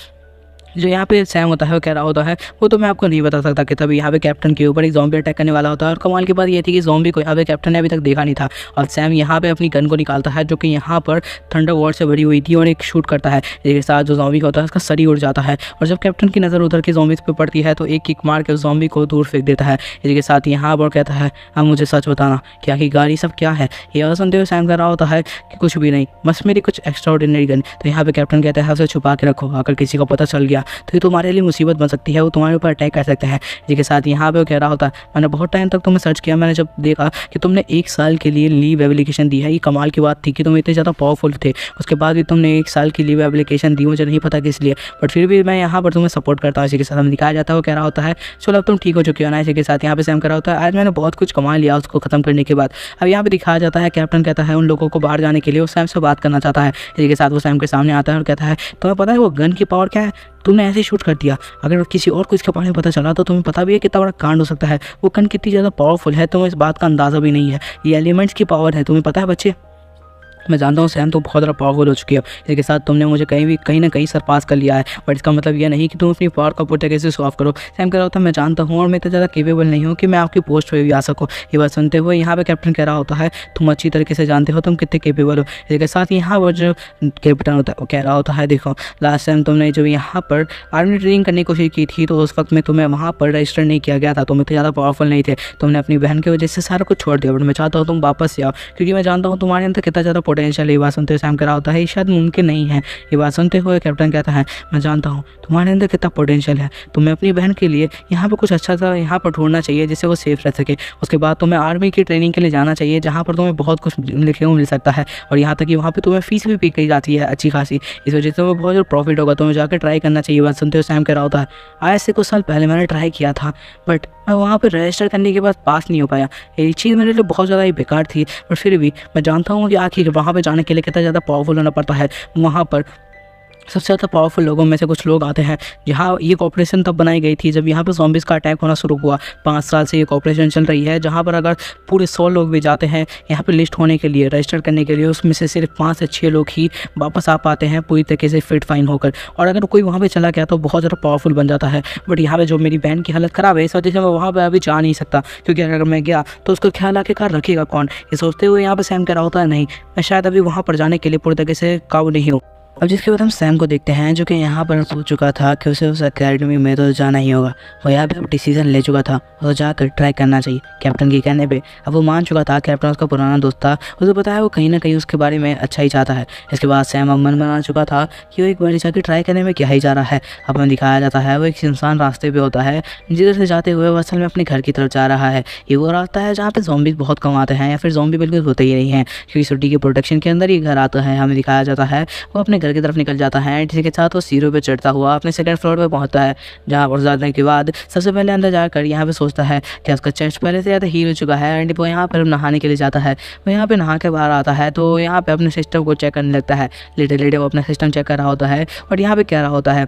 जो यहाँ पे सैम होता है वो कह रहा होता है वो तो मैं आपको नहीं बता सकता कि तभी यहाँ पे कैप्टन के ऊपर एक ज़ॉम्बी अटैक करने वाला होता है। और कमाल की बात ये थी कि ज़ॉम्बी को यहाँ पे कैप्टन ने अभी तक देखा नहीं था और सैम यहाँ पे अपनी गन को निकालता है जो कि यहाँ पर थंडर वॉर्ड से भरी हुई थी और एक शूट करता है। इसके साथ जो ज़ॉम्बी होता है उसका सर ही उड़ जाता है और जब कैप्टन की नज़र उधर की ज़ॉम्बीज़ पे पड़ती है तो एक किक मार के उस ज़ॉम्बी को दूर फेंक देता है। इसके साथ यहाँ पर कहता है अब मुझे सच बताना कि आखिरकार ये सब क्या है। ये सुनते हुए सैम कह रहा होता है कि कुछ भी नहीं, बस मेरी कुछ एक्स्ट्रा ऑर्डिनरी गन। तो यहाँ पे कैप्टन कहता है उसे छुपा के रखो, अगर किसी को पता चल गया तो ये तुम्हारे लिए मुसीबत बन सकती है, वो तुम्हारे ऊपर अटैक कर सकते हैं। इसी के साथ यहाँ पे वो कह रहा होता है मैंने बहुत टाइम तक तुम्हें सर्च किया, मैंने जब देखा कि तुमने 1 साल के लिए लीव एप्लीकेशन दी है, ये कमाल की बात थी कि तुम इतने ज़्यादा पावरफुल थे, उसके बाद भी तुमने 1 साल की लीव एप्लीकेशन दी, मुझे नहीं पता किस लिए, बट फिर भी मैं यहाँ पर तुम्हें सपोर्ट करता हूँ। इसी के साथ हमें दिखाया जाता है वो कह रहा होता है चलो अब तुम ठीक हो चुके हो ना। इसी के साथ यहाँ पे सैम कह रहा होता है आज मैंने बहुत कुछ कमा लिया उसको ख़त्म करने के बाद। अब यहाँ पे दिखाया जाता है कैप्टन कहता है उन लोगों को बाहर जाने के लिए वो सैम से बात करना चाहता है। इसी के साथ वो सैम के सामने आता है और कहता है तुम्हें पता है वो गन की पावर क्या है, तुमने ऐसे ही शूट कर दिया, अगर किसी और को इसके बारे में पता चला तो तुम्हें पता भी है कितना बड़ा कांड हो सकता है। वो गन कितनी ज़्यादा पावरफुल है तुम्हें इस बात का अंदाज़ा भी नहीं है, ये एलिमेंट्स की पावर है, तुम्हें पता है बच्चे। मैं जानता हूँ सैम तो बहुत ज़्यादा पावरफुल हो चुकी है, इसके साथ तुमने मुझे कहीं ना कहीं सरपास कर लिया है, बट इसका मतलब यह नहीं कि तुम अपनी पावर का पूरी तरीके से शो ऑफ करो। सैम कह रहा होता है मैं जानता हूँ और मैं इतना ज़्यादा केपेबल नहीं हूँ कि मैं आपकी पोस्ट पे भी आ सकूँ। ये बात सुनते हुए यहाँ पे कैप्टन कह रहा होता है तुम अच्छी तरीके से जानते हो तुम कितने केपेबल हो। इसके साथ यहाँ पर जो कैप्टन होता है वो कह रहा होता है देखो लास्ट टाइम तुमने जब यहाँ पर आर्मी ट्रेनिंग करने की कोशिश की थी तो उस वक्त में तुम्हें वहाँ पर रजिस्टर नहीं किया गया था, तुम इतने ज़्यादा पावरफुल नहीं थे, तुमने अपनी बहन की वजह से सारा कुछ छोड़ दिया, बट मैं चाहता हूँ तुम वापस से आओ क्योंकि मैं जानता हूँ तुम्हारे अंदर कितना ज़्यादा पोटेंशियल है। ये बात सुनते सैम कह रहा होता है ये शायद मुमकिन नहीं है। ये बात सुनते हुए कैप्टन कहता है मैं जानता हूँ तुम्हारे अंदर कितना पोटेंशियल है, तुम्हें अपनी बहन के लिए यहाँ पर कुछ अच्छा सा यहाँ पर ढूंढना चाहिए जिससे वो सेफ रह सके, उसके बाद तुम्हें आर्मी की ट्रेनिंग के लिए जाना चाहिए जहाँ पर तुम्हें बहुत कुछ लिखने को मिल सकता है और यहाँ तक कि वहाँ पर तुम्हें फीस भी पे की जाती है अच्छी खासी, इस वजह से तुम्हें बहुत ज़्यादा प्रॉफिट होगा, तुम्हें जाकर ट्राई करना चाहिए। बात सुनते हुए सैम कह रहा होता है आज से कुछ साल पहले मैंने ट्राई किया था बट मैं वहाँ पर रजिस्टर करने के बाद पास नहीं हो पाया, ये चीज़ मेरे लिए बहुत ज़्यादा ही बेकार थी, बट फिर भी मैं जानता हूँ कि आखिर वहाँ पर जाने के लिए कितना ज़्यादा पावरफुल होना पड़ता है। वहाँ पर सबसे ज़्यादा पावरफुल लोगों में से कुछ लोग आते हैं। जहाँ ये कॉपरेशन तब बनाई गई थी जब यहाँ पर ज़ॉम्बीज़ का अटैक होना शुरू हुआ। 5 साल से ये कॉपरेशन चल रही है जहाँ पर अगर पूरे 100 लोग भी जाते हैं यहाँ पर लिस्ट होने के लिए रजिस्टर करने के लिए, उसमें से सिर्फ 5 से 6 लोग ही वापस आ पाते हैं पूरी तरीके से फिट फाइन होकर, और अगर कोई वहाँ पर चला गया तो बहुत ज़्यादा पावरफुल बन जाता है। बट यहाँ पर जो मेरी बहन की हालत ख़राब है इस वजह से मैं वहाँ पर अभी जा नहीं सकता क्योंकि अगर मैं गया तो उसका ख्याल आखिरकार रखेगा कौन। ये सोचते हुए यहाँ पर सैम कह रहा होता है नहीं मैं शायद अभी वहाँ पर जाने के लिए पूरी तरीके से काबू नहीं हूँ। अब जिसके बाद हम सैम को देखते हैं जो कि यहाँ पर सोच चुका था कि उसे उस अकेडमी में तो जाना ही होगा, वो यहाँ पे अब डिसीजन ले चुका था और जाकर ट्राई करना चाहिए कैप्टन के कहने पे। अब वो मान चुका था कैप्टन उसका पुराना दोस्त था, उसे पता है वो कहीं ना कहीं उसके बारे में अच्छा ही चाहता है। इसके बाद सैम अब मन बना चुका था कि वो एक बार जाकर ट्राई करने में क्या ही जा रहा है। अब हमें दिखाया जाता है वो एक इंसान रास्ते पर होता है जिधर से जाते हुए वो असल में अपने घर की तरफ जा रहा है। ये वो रास्ता है जहाँ पर ज़ॉम्बी बहुत कम आते हैं या फिर ज़ॉम्बी बिल्कुल होते ही नहीं हैं क्योंकि सिटी के प्रोटेक्शन के अंदर ही घर आता है। हमें दिखाया जाता है वो अपने घर की तरफ निकल जाता है, इसी के साथ वो सीढ़ियों पे चढ़ता हुआ अपने सेकंड फ्लोर पे पहुंचता है जहां पर जाने के बाद सबसे पहले अंदर जाकर यहाँ पे सोचता है कि उसका चेस्ट पहले से ज़्यादा हील हो चुका है एंड वो यहाँ पर नहाने के लिए जाता है। वो यहाँ पे नहा के बाहर आता है तो यहाँ पे अपने सिस्टम को चेक करने लगता है, लेटे लेटे वो अपना सिस्टम चेक कर रहा होता है और यहाँ पे कह रहा होता है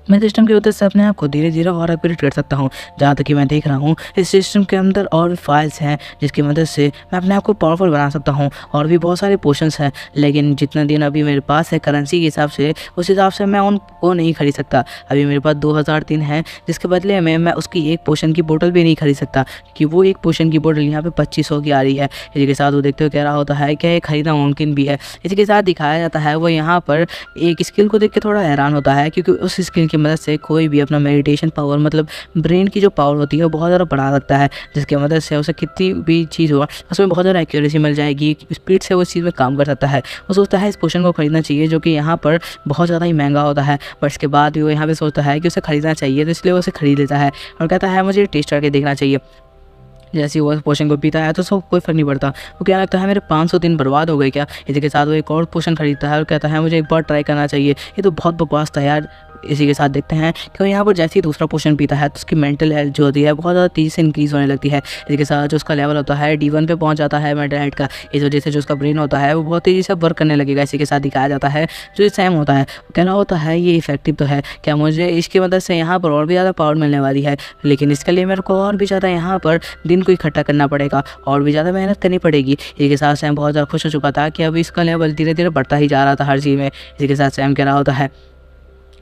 मैं सिस्टम की मदद से अपने आप को धीरे धीरे और अपग्रेड कर सकता हूँ। जहाँ तक कि मैं देख रहा हूँ इस सिस्टम के अंदर और फाइल्स हैं जिसकी मदद से मैं अपने आप को पावरफुल बना सकता हूँ और भी बहुत सारे पोशंस हैं, लेकिन जितना दिन अभी मेरे पास है करेंसी के हिसाब से उस हिसाब से मैं उनको नहीं खरीद सकता। अभी मेरे पास 2003 है जिसके बदले में मैं उसकी एक पोशन की बोतल भी नहीं खरीद सकता कि वो एक पोशन की बोतल यहाँ पे 2500 की आ रही है। इसी के साथ वो देखते हुए कह रहा होता है कि खरीदना मुमकिन भी है। इसी के साथ दिखाया जाता है वो यहाँ पर एक स्किल को देख के थोड़ा हैरान होता है क्योंकि उस स्किल की मदद से कोई भी अपना मेडिटेशन पावर मतलब ब्रेन की जो पावर होती है वो बहुत ज़्यादा बढ़ा सकता है, जिसकी मदद से उसे कितनी भी चीज़ हो उसमें बहुत ज़्यादा एक्यूरेसी मिल जाएगी, स्पीड से वो इस चीज़ में काम कर सकता है। वो सोचता है इस पोशन को खरीदना चाहिए जो कि यहाँ पर बहुत ज़्यादा ही महंगा होता है, बट इसके बाद भी वो यहाँ पर सोचता है कि उसे खरीदना चाहिए तो इसलिए वो उसे खरीद लेता है और कहता है मुझे टेस्ट करके देखना चाहिए। जैसे वो पोशन को पीता है तो उसको कोई फर्क नहीं पड़ता, वो क्या लगता है मेरे 500 दिन बर्बाद हो गए क्या। इसी के साथ वो एक और पोशन खरीदता है और कहता है मुझे एक बार ट्राई करना चाहिए, ये तो बहुत बकवास था यार। इसी के साथ देखते हैं कि यहाँ पर जैसे ही दूसरा पोशन पीता है तो उसकी मेंटल हेल्थ जो होती है बहुत ज़्यादा तेज़ी से इंक्रीज़ होने लगती है। इसी के साथ जो उसका लेवल होता है D1 पे पहुँच जाता है मेंटल हेल्थ का, इस वजह से जो उसका ब्रेन होता है वो बहुत तेज़ी से वर्क करने लगेगा। इसी के साथ दिखाया जाता है जो सैम होता है वो कहना होता है ये इफेक्टिव तो है, क्या मुझे इसकी मदद से यहाँ पर और भी ज़्यादा पावर मिलने वाली है, लेकिन इसके लिए मेरे को और भी ज़्यादा यहाँ पर दिन को इकट्ठा करना पड़ेगा और भी ज़्यादा मेहनत करनी पड़ेगी। इसी के साथ सैम बहुत ज़्यादा खुश हो चुका था कि अभी इसका लेवल धीरे धीरे बढ़ता ही जा रहा था हर चीज़ में। इसी के साथ सैम कह रहा होता है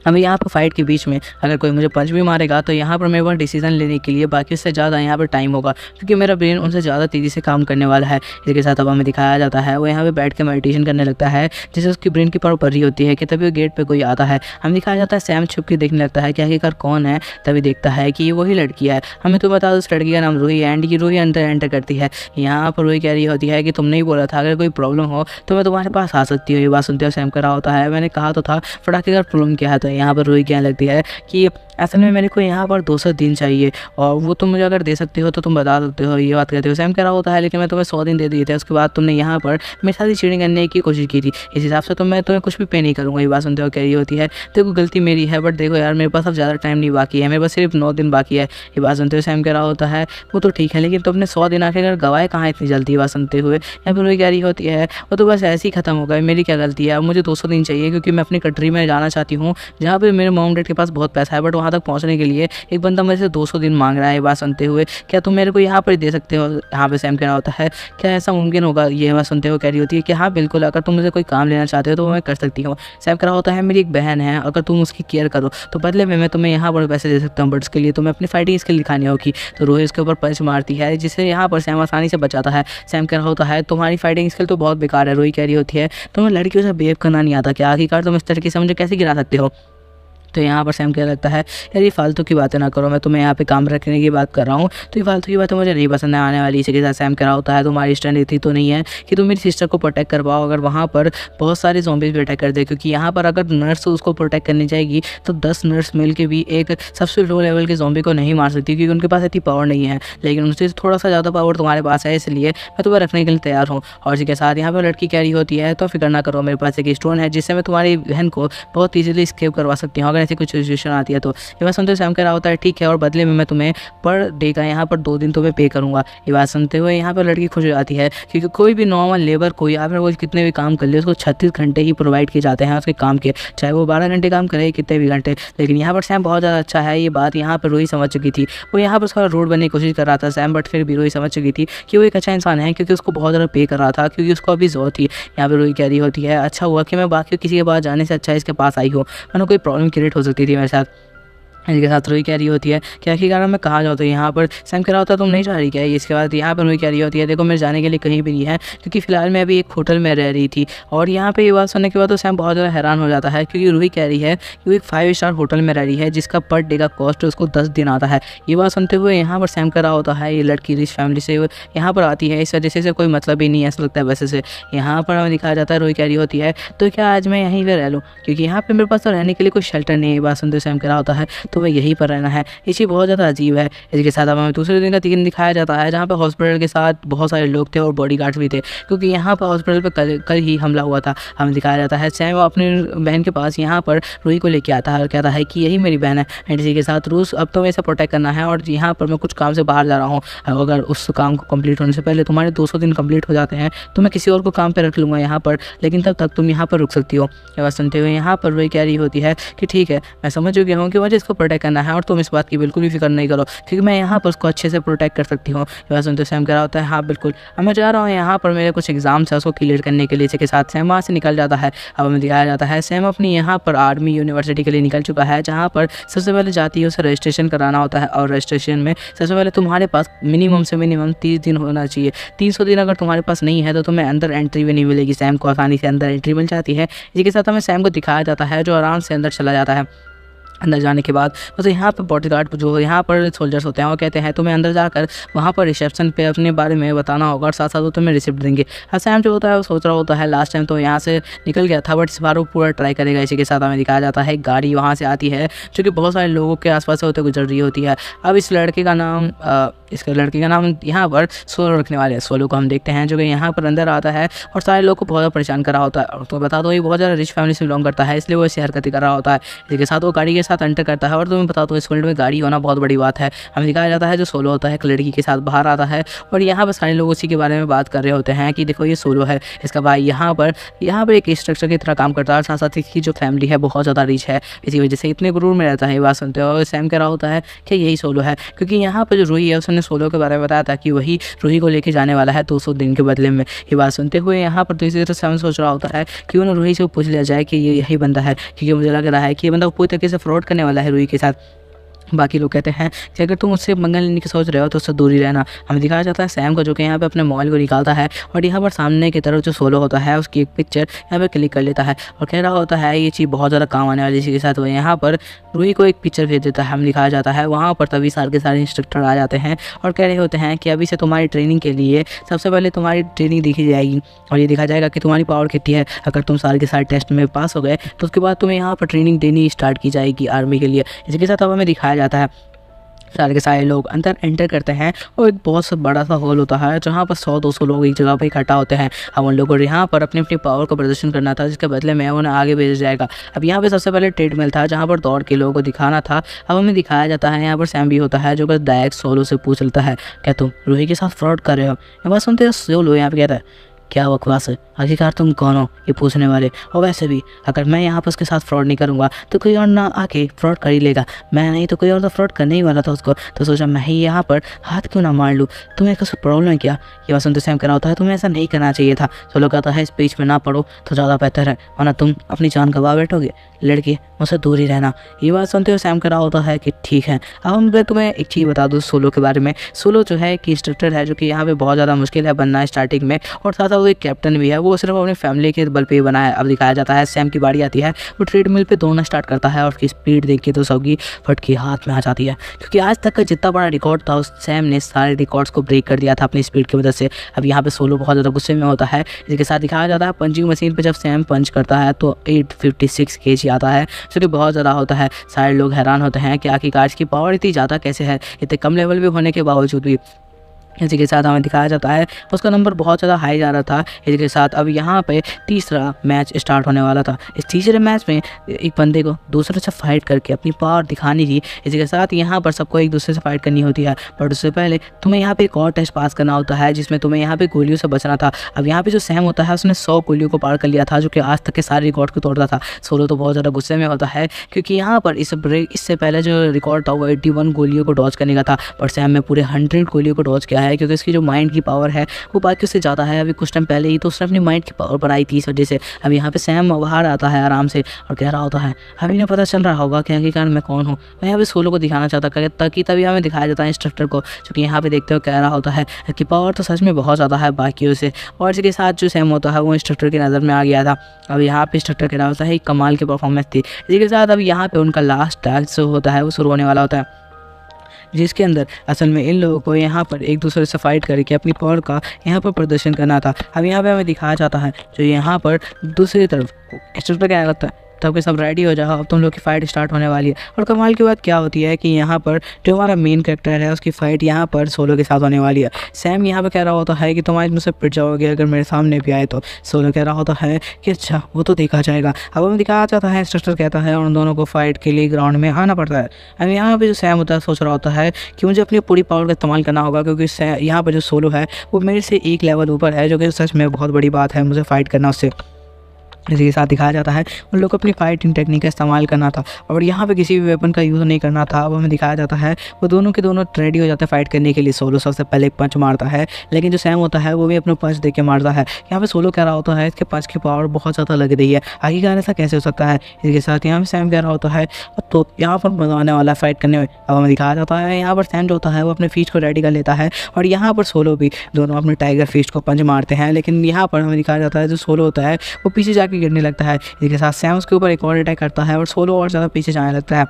हमें यहाँ पर फाइट के बीच में अगर कोई मुझे पंच भी मारेगा तो यहाँ पर मेरे पास डिसीजन लेने के लिए बाकी से ज़्यादा यहाँ पर टाइम होगा क्योंकि मेरा ब्रेन उनसे ज़्यादा तेज़ी से काम करने वाला है। इसके साथ अब हमें दिखाया जाता है वो यहाँ पे बैठ के मेडिटेशन करने लगता है जिससे उसकी ब्रेन की पावर बढ़ रही होती है कि तभी वो गेट पे कोई आता है। हमें दिखाया जाता है सैम छुप के देखने लगता है कि आखिरकार कौन है, तभी देखता है कि ये वही लड़की है। हमें तो बता दो उस लड़की का नाम रूही एंड ये रूही अंदर एंटर करती है। यहाँ पर रूही कह रही होती है कि तुमने ही बोला था अगर कोई प्रॉब्लम हो तो मैं तुम्हारे पास आ सकती हूँ। ये बात सुनते हुए सैम कह रहा होता है मैंने कहा तो था फटाके का प्रॉब्लम क्या है, तो यहाँ पर रूही कहने लगती है कि असल में मेरे को यहाँ पर 200 दिन चाहिए और वो तुम मुझे अगर दे सकते हो तो तुम बता सकते हो, ये बात कहते हो। सैम कह रहा होता है लेकिन मैं तुम्हें 100 दिन दे दिए थे, उसके बाद तुमने यहाँ पर मेरे साथ ही चीटिंग करने की कोशिश की थी, इस हिसाब से तो मैं तुम्हें कुछ भी पे नहीं करूँगा। ये बात सुनते हो कह रही होती है देखो गलती मेरी है, बट देखो यार मेरे पास अब ज़्यादा टाइम नहीं बाकी है, मेरे पास सिर्फ 9 दिन बाकी है। ये बात सुनते हुए सैम कह रहा होता है वो तो ठीक है लेकिन तुमने 100 दिन आखिर गवाए कहाँ इतनी जल्दी। ये बात सुनते हुए यहाँ पर रूही कह रही होती है वो तो बस ऐसे ही खत्म हो गए, मेरी क्या गलती है, अब मुझे 200 दिन चाहिए क्योंकि मैं अपनी कंट्री में जाना चाहती हूँ जहाँ पे मेरे मॉम डैड के पास बहुत पैसा है, बट वहाँ तक पहुँचने के लिए एक बंदा मेरे से 200 दिन मांग रहा है। ये बात सुनते हुए क्या तुम मेरे को यहाँ पर दे सकते हो। यहाँ पे सैम कह रहा होता है क्या ऐसा मुमकिन होगा। ये बात सुनते हुए कह रही होती है कि हाँ बिल्कुल, अगर तुम मुझे कोई काम लेना चाहते हो तो मैं कर सकती हूँ। सैम कह रहा होता है मेरी एक बहन है, अगर तुम उसकी केयर करो तो बदले में मैं तुम्हें यहाँ पर पैसे दे सकता हूँ, बट उसके लिए तुम्हें अपनी फाइटिंग स्किल दिखानी होगी। तो रोही उसके ऊपर पंच मारती है जिससे यहाँ पर सैम आसानी से बचाता है। सैम कह रहा होता है तुम्हारी फाइटिंग स्किल तो बहुत बेकार है। रोही कह रही होती है तुम्हें लड़कियों से बिहेव करना नहीं आता क्या, आखिरकार तुम इस तरीके से मुझे कैसे गिरा सकते हो। तो यहाँ पर सैम क्या लगता है यार ये फालतू की बातें ना करो, मैं तुम्हें यहाँ पे काम रखने की बात कर रहा हूँ, तो ये फालतू की बातें मुझे नहीं पसंद है आने वाली। इसी के साथ सैम कह रहा होता है तुम्हारी स्टैंड इतनी तो नहीं है कि तुम मेरी सिस्टर को प्रोटेक्ट करवाओ अगर वहाँ पर बहुत सारे ज़ॉम्बीज़ भी अटैक कर दे, क्योंकि यहाँ पर अगर नर्स उसको प्रोटेक्ट करनी जाएगी तो 10 नर्स मिल के भी एक सबसे लो लेवल के ज़ॉम्बी को नहीं मार सकती क्योंकि उनके पास इतनी पावर नहीं है, लेकिन उनसे थोड़ा सा ज़्यादा पावर तुम्हारे पास है, इसलिए मैं तुम्हें रखने के लिए तैयार हूँ। और इसी के साथ यहाँ पर लड़की कह रही होती है तो फिक्र ना करो, मेरे पास एक स्टोन है जिससे मैं तुम्हारी बहन को बहुत ईजिली स्केप करवा सकती हूँ अगर ऐसी कुछ सिचुएशन आती है तो। ये बात सुनते हुए सैम कह रहा होता है ठीक है और बदले में मैं तुम्हें पर डे का यहाँ पर 2 दिन तुम्हें पे करूँगा। ये बात सुनते हुए यहाँ पर लड़की खुश हो जाती है क्योंकि कोई भी नॉर्मल लेबर को या फिर वो कितने भी काम कर ले उसको 36 घंटे ही प्रोवाइड किए जाते हैं उसके काम के, चाहे वो 12 घंटे काम करे कितने भी घंटे। लेकिन यहाँ पर सैम बहुत ज़्यादा अच्छा है, ये बात यहाँ पर रूही समझ चुकी थी। वो यहाँ पर उसका रोड बनने की कोशिश कर रहा था सैम, बट फिर भी रूही समझ चुकी थी कि वो एक अच्छा इंसान है क्योंकि उसको बहुत ज़्यादा पे कर रहा था क्योंकि उसको अभी ज़रूरत थी। यहाँ पर रूही कह रही होती है अच्छा हुआ कि मैं बाकी किसी के पास जाने से अच्छा इसके पास आई हूँ, वरना कोई प्रॉब्लम क्रिएट हो सकती थी मेरे साथ। इसके साथ रूही कह रही होती है कि आखिरकार मैं कहाँ जाऊँ, तो यहाँ पर सैम कह रहा होता है तुम नहीं जा रही क्या। इसके बाद यहाँ पर रूही कह रही होती है देखो मैं जाने के लिए कहीं भी नहीं है क्योंकि फिलहाल मैं अभी एक होटल में रह रही थी। और यहाँ पे ये बात सुनने के बाद तो सैम बहुत ज़्यादा हैरान हो जाता है क्योंकि रूही कह रही है कि वो एक 5 स्टार होटल में रह रही है जिसका पर डे का कॉस्ट उसको 10 दिन आता है। ये बात सुनते हुए यहाँ पर सैम कह रहा होता है ये लड़की रिच फैमिली से यहाँ पर आती है, इस वजह से कोई मतलब ही नहीं है ऐसा लगता है वैसे से। यहाँ पर हमें दिखाया जाता है रूही कह रही होती है तो क्या आज मैं यहीं पर रह लूँ क्योंकि यहाँ पर मेरे पास तो रहने के लिए कोई शेल्टर नहीं है। ये बात सुनते हुए सैम कह रहा होता है तो मैं यहीं पर रहना है, ये चीज़ बहुत ज़्यादा अजीब है। इसके साथ हमें दूसरे दिन का दिन दिखाया जाता है जहाँ पे हॉस्पिटल के साथ बहुत सारे लोग थे और बॉडीगार्ड्स भी थे क्योंकि यहाँ पर हॉस्पिटल पे कल ही हमला हुआ था। हमें दिखाया जाता है सैम अपनी बहन के पास यहाँ पर रूही को लेके आता है और कहता है कि यही मेरी बहन है एंड इसी के साथ रूस अब तो इसे प्रोटेक्ट करना है और यहाँ पर मैं कुछ काम से बाहर जा रहा हूँ, अगर उस काम को कंप्लीट होने से पहले तुम्हारे 200 दिन कंप्लीट हो जाते हैं तो मैं किसी और को काम पर रख लूँगा यहाँ पर, लेकिन तब तक तुम यहाँ पर रुक सकती हो। ये बात सुनते हुए यहाँ पर रूही कह रही होती है कि ठीक है मैं समझ चुकी हूँ कि मुझे इसको प्रोटेक्ट करना है और तुम इस बात की बिल्कुल भी फिक्र नहीं करो क्योंकि मैं यहाँ पर उसको अच्छे से प्रोटेक्ट कर सकती हूँ। ये बात सुनते सैम कह रहा होता है हाँ बिल्कुल, अब मैं जा रहा हूँ यहाँ पर मेरे कुछ एग्जाम्स है उसको क्लियर करने के लिए। इसके साथ सैम वहाँ से निकल जाता है। अब हमें दिखाया जाता है सैम अपनी यहाँ पर आर्मी यूनिवर्सिटी के लिए निकल चुका है जहाँ पर सबसे पहले जाती है उसे रजिस्ट्रेशन कराना होता है और रजिस्ट्रेशन में सबसे पहले तुम्हारे पास मिनिमम से मिनिमम 30 दिन होना चाहिए। 300 दिन अगर तुम्हारे पास नहीं है तो तुम्हें अंदर एंट्री भी नहीं मिलेगी। सैम को आसानी से अंदर एंट्री मिल जाती है। इसी के साथ हमें सैम को दिखाया जाता है जो आराम से अंदर चला जाता है। अंदर जाने के बाद तो यहाँ पर बॉडीगार्ड जो यहाँ पर सोल्जर्स होते हैं वो कहते हैं तुम्हें अंदर जाकर वहाँ पर रिसेप्शन पे अपने बारे में बताना होगा और साथ साथ वो तुम्हें रिसिप्ट देंगे। सैम जो होता है वो सोच रहा होता है लास्ट टाइम तो यहाँ से निकल गया था बट इस बार वो पूरा ट्राई करेगा। इसी के साथ हमें दिखाया जाता है एक गाड़ी वहाँ से आती है जो कि बहुत सारे लोगों के आसपास से होते गुजर रही होती है। अब इस लड़के का नाम यहाँ पर सोलो रखने वाले हैं। सोलो को हम देखते हैं जो कि यहाँ पर अंदर आता है और सारे लोग को बहुत ज़्यादा परेशान कर रहा होता है। और तो बता दो ये बहुत ज़्यादा रिच फैमिली से बिलोंग करता है इसलिए वो ऐसी हरकतें कर रहा होता है। इसी के साथ वो गाड़ी के साथ एंटर करता है और तुम्हें बता दो इस फील्ड में गाड़ी होना बहुत बड़ी बात है। हमें दिखाया जाता है जो सोलो होता है एक लड़की के साथ बाहर आता है और यहाँ पर सारे लोग उसी के बारे में बात कर रहे होते हैं कि देखो ये सोलो है, इसका भाई यहाँ पर एक स्ट्रक्चर की तरह काम करता है और साथ साथ इसकी जो फैमिली है बहुत ज़्यादा रिच है, इसी वजह से इतने गुरूर में रहता है। ये बात सुनते हो और सैम कह रहा होता है कि यही सोलो है क्योंकि यहाँ पर जो रूही है उसने सोलो के बारे में बताया था कि वही रूही को लेके जाने वाला है 200 दिन के बदले में। ये बात सुनते हुए यहाँ पर तो इसी तरह सैम सोच रहा होता है कि उन्हें रूही से पूछ लिया जाए कि ये यही बंदा है क्योंकि मुझे लग रहा है कि ये बंदा पूरी तरीके से फ्रॉड करने वाला है रूही के साथ। बाकी लोग कहते हैं कि अगर तुम उससे मंगल लेने की सोच रहे हो तो उससे दूर ही रहना। हमें दिखाया जाता है सैम को जो कि यहाँ पे अपने मोबाइल को निकालता है और यहाँ पर सामने की तरफ जो सोलो होता है उसकी एक पिक्चर यहाँ पे क्लिक कर लेता है और कह रहा होता है ये चीज़ बहुत ज़्यादा काम आने वाली। इसी के साथ वो यहाँ पर रूही को एक पिक्चर भेज देता है। हमें दिखाया जाता है वहाँ पर तभी सारे के सारे इंस्ट्रक्टर आ जाते हैं और कह रहे होते हैं कि अभी से तुम्हारी ट्रेनिंग के लिए सबसे पहले तुम्हारी ट्रेनिंग देखी जाएगी और ये दिखा जाएगा कि तुम्हारी पावर कितनी है। अगर तुम सारे के सारे टेस्ट में पास हो गए तो उसके बाद तुम्हें यहाँ पर ट्रेनिंग देनी स्टार्ट की जाएगी आर्मी के लिए। इसी के साथ अब हमें दिखाया जाता है सारे के सारे लोग अंदर एंटर करते हैं और एक बहुत सा बड़ा सा हॉल होता है जहाँ पर 100-200 लोग एक जगह पर इकट्ठा होते हैं। अब उन लोगों को यहाँ पर अपनी अपनी पावर को प्रदर्शन करना था जिसके बदले में उन्हें आगे भेजा जाएगा। अब यहाँ पे सबसे पहले ट्रेडमिल था जहाँ पर दौड़ के लोगों को दिखाना था। अब हमें दिखाया जाता है यहाँ पर सैम भी होता है जो कि डायरेक्ट सोलो से पूछ लेता है क्या तुम रूही के साथ फ्रॉड कर रहे हो। ये बात सुनते हो सोलो यहाँ पे कहता है क्या बकवास है, आखिरकार तुम कौन हो ये पूछने वाले। और वैसे भी अगर मैं यहाँ पर उसके साथ फ्रॉड नहीं करूँगा तो कोई और ना आके फ्रॉड कर ही लेगा। मैं नहीं तो कोई और तो फ्रॉड करने ही वाला था उसको, तो सोचा मैं ही यहाँ पर हाथ क्यों ना मार लूँ। तुम्हें कुछ प्रॉब्लम है क्या। ये बात सुनते सैम कह रहा होता है तुम्हें ऐसा नहीं करना चाहिए था। सोलो कहता है इस बीच में ना पढ़ो तो ज़्यादा बेहतर है वरना तुम अपनी जान गवा बैठोगे। लड़के मुझसे दूर ही रहना। ये बात सुनते हुए सैम कह रहा होता है कि ठीक है। अब मैं तुम्हें एक चीज़ बता दूँ सोलो के बारे में। सोलो जो है कि इंस्ट्रक्टर है जो कि यहाँ पे बहुत ज़्यादा मुश्किल है बनना स्टार्टिंग में, और साथ साथ वो एक कैप्टन भी है। वो सिर्फ अपनी फैमिली के बल पे ही बना है। अब दिखाया जाता है सैम की बारी आती है, वो ट्रेडमिल पे दौड़ना स्टार्ट करता है और उसकी स्पीड देख के तो सबकी फटकी हाथ में आ जाती है क्योंकि आज तक का जितना बड़ा रिकॉर्ड था उस सैम ने सारे रिकॉर्ड्स को ब्रेक कर दिया था अपनी स्पीड की वजह से। अब यहाँ पे सोलो बहुत ज़्यादा गुस्से में होता है। इसके साथ दिखाया जाता है पंचिंग मशीन पर जब सैम पंच करता है तो 856 kg आता है जो कि बहुत ज़्यादा होता है। सारे लोग हैरान होते हैं कि आखिरकार की पावर इतनी ज़्यादा कैसे है इतने कम लेवल पे होने के बावजूद भी। इसी के साथ हमें दिखाया जाता है उसका नंबर बहुत ज़्यादा हाई जा रहा था। इसी के साथ अब यहाँ पे तीसरा मैच स्टार्ट होने वाला था। इस तीसरे मैच में एक बंदे को दूसरे से फाइट करके अपनी पावर दिखानी थी। इसी के साथ यहाँ पर सबको एक दूसरे से फाइट करनी होती है, बट उससे पहले तुम्हें यहाँ पे एक और टेस्ट पास करना होता है जिसमें तुम्हें यहाँ पे गोलियों से बचना था। अब यहाँ पे जो सैम होता है उसने 100 गोलियों को पार कर लिया था जो कि आज तक के सारे रिकॉर्ड को तोड़ता था। सोलो तो बहुत ज़्यादा गुस्से में होता है क्योंकि यहाँ पर इससे पहले जो रिकॉर्ड था वो 81 गोलियों को डॉज करने का था, पर सैम में पूरे 100 गोलियों को डॉज किया है क्योंकि इसकी जो माइंड की पावर है वो बाकी से ज़्यादा है। अभी कुछ टाइम पहले ही तो उसने अपनी माइंड की पावर बढ़ाई थी इस वजह से। अब यहाँ पे सैम बाहर आता है आराम से और कह रहा होता है अभी ना पता चल रहा होगा कि आखिरकार मैं कौन हूँ। मैं यहाँ पे सोलो को दिखाना चाहता ताकि तभी हमें दिखाया जाता है इंस्ट्रक्टर को जो कि यहाँ पे देखते हुए कह रहा होता है कि पावर तो सच में बहुत ज़्यादा है बाकियों से। और इसके साथ जो सैम होता है वो इंस्ट्रक्टर की नज़र में आ गया था। अब यहाँ पे इंस्ट्रक्टर कह रहा होता है कमाल की परफॉर्मेंस थी। इसी के साथ अब यहाँ पे उनका लास्ट टास्क जो होता है वो शुरू होने वाला होता है जिसके अंदर असल में इन लोगों को यहाँ पर एक दूसरे से फाइट करके अपनी पावर का यहाँ पर प्रदर्शन करना था। अब यहाँ पे हमें दिखाया जाता है जो यहाँ पर दूसरी तरफ इंस्ट्रक्टर क्या करता है तब के सब रेडी हो जाओ, अब तुम लोग की फ़ाइट स्टार्ट होने वाली है। और कमाल की बात क्या होती है कि यहाँ पर जो हमारा मेन कैरेक्टर है उसकी फ़ाइट यहाँ पर सोलो के साथ होने वाली है। सैम यहाँ पर कह रहा होता है कि तुम आज मुझसे पिट जाओगे अगर मेरे सामने भी आए तो। सोलो कह रहा होता है कि अच्छा वो तो देखा जाएगा। अब हमें दिखाया जाता है इंस्ट्रक्टर कहता है और उन दोनों को फाइट के लिए ग्राउंड में आना पड़ता है। अब यहाँ पर जो सैम होता है सोच रहा होता है कि मुझे अपनी पूरी पावर का इस्तेमाल करना होगा क्योंकि यहाँ पर जो सोलो है वो मेरे से एक लेवल ऊपर है जो कि सच में बहुत बड़ी बात है मुझे फ़ाइट करना उससे। इसी के साथ दिखाया जाता है उन लोग को अपनी फाइटिंग टेक्निक का इस्तेमाल करना था और यहाँ पे किसी भी वेपन का यूज़ नहीं करना था। अब हमें दिखाया जाता है वो दोनों के दोनों रेडी हो जाते हैं फाइट करने के लिए। सोलो सबसे पहले एक पंच मारता है लेकिन जो सैम होता है वो भी अपना पंच दे के मारता है। यहाँ पे सोलो कह रहा होता है इसके पंच की पावर बहुत ज़्यादा लग रही है, आखिरकार ऐसा कैसे हो सकता है। इसके साथ यहाँ पर सैम कह रहा होता है तो यहाँ पर मजा आने वाला है फाइट करने में। अब हमें दिखाया जाता है यहाँ पर सैम जो होता है वो अपने फीस्ट को रेडी कर लेता है और यहाँ पर सोलो भी दोनों अपने टाइगर फीस्ट को पंच मारते हैं। लेकिन यहाँ पर हमें दिखाया जाता है जो सोलो होता है वो पीछे जाके गिरने लगता है। इसके साथ सैम उसके ऊपर एक और अटैक करता है और सोलो और ज़्यादा पीछे जाने लगता है।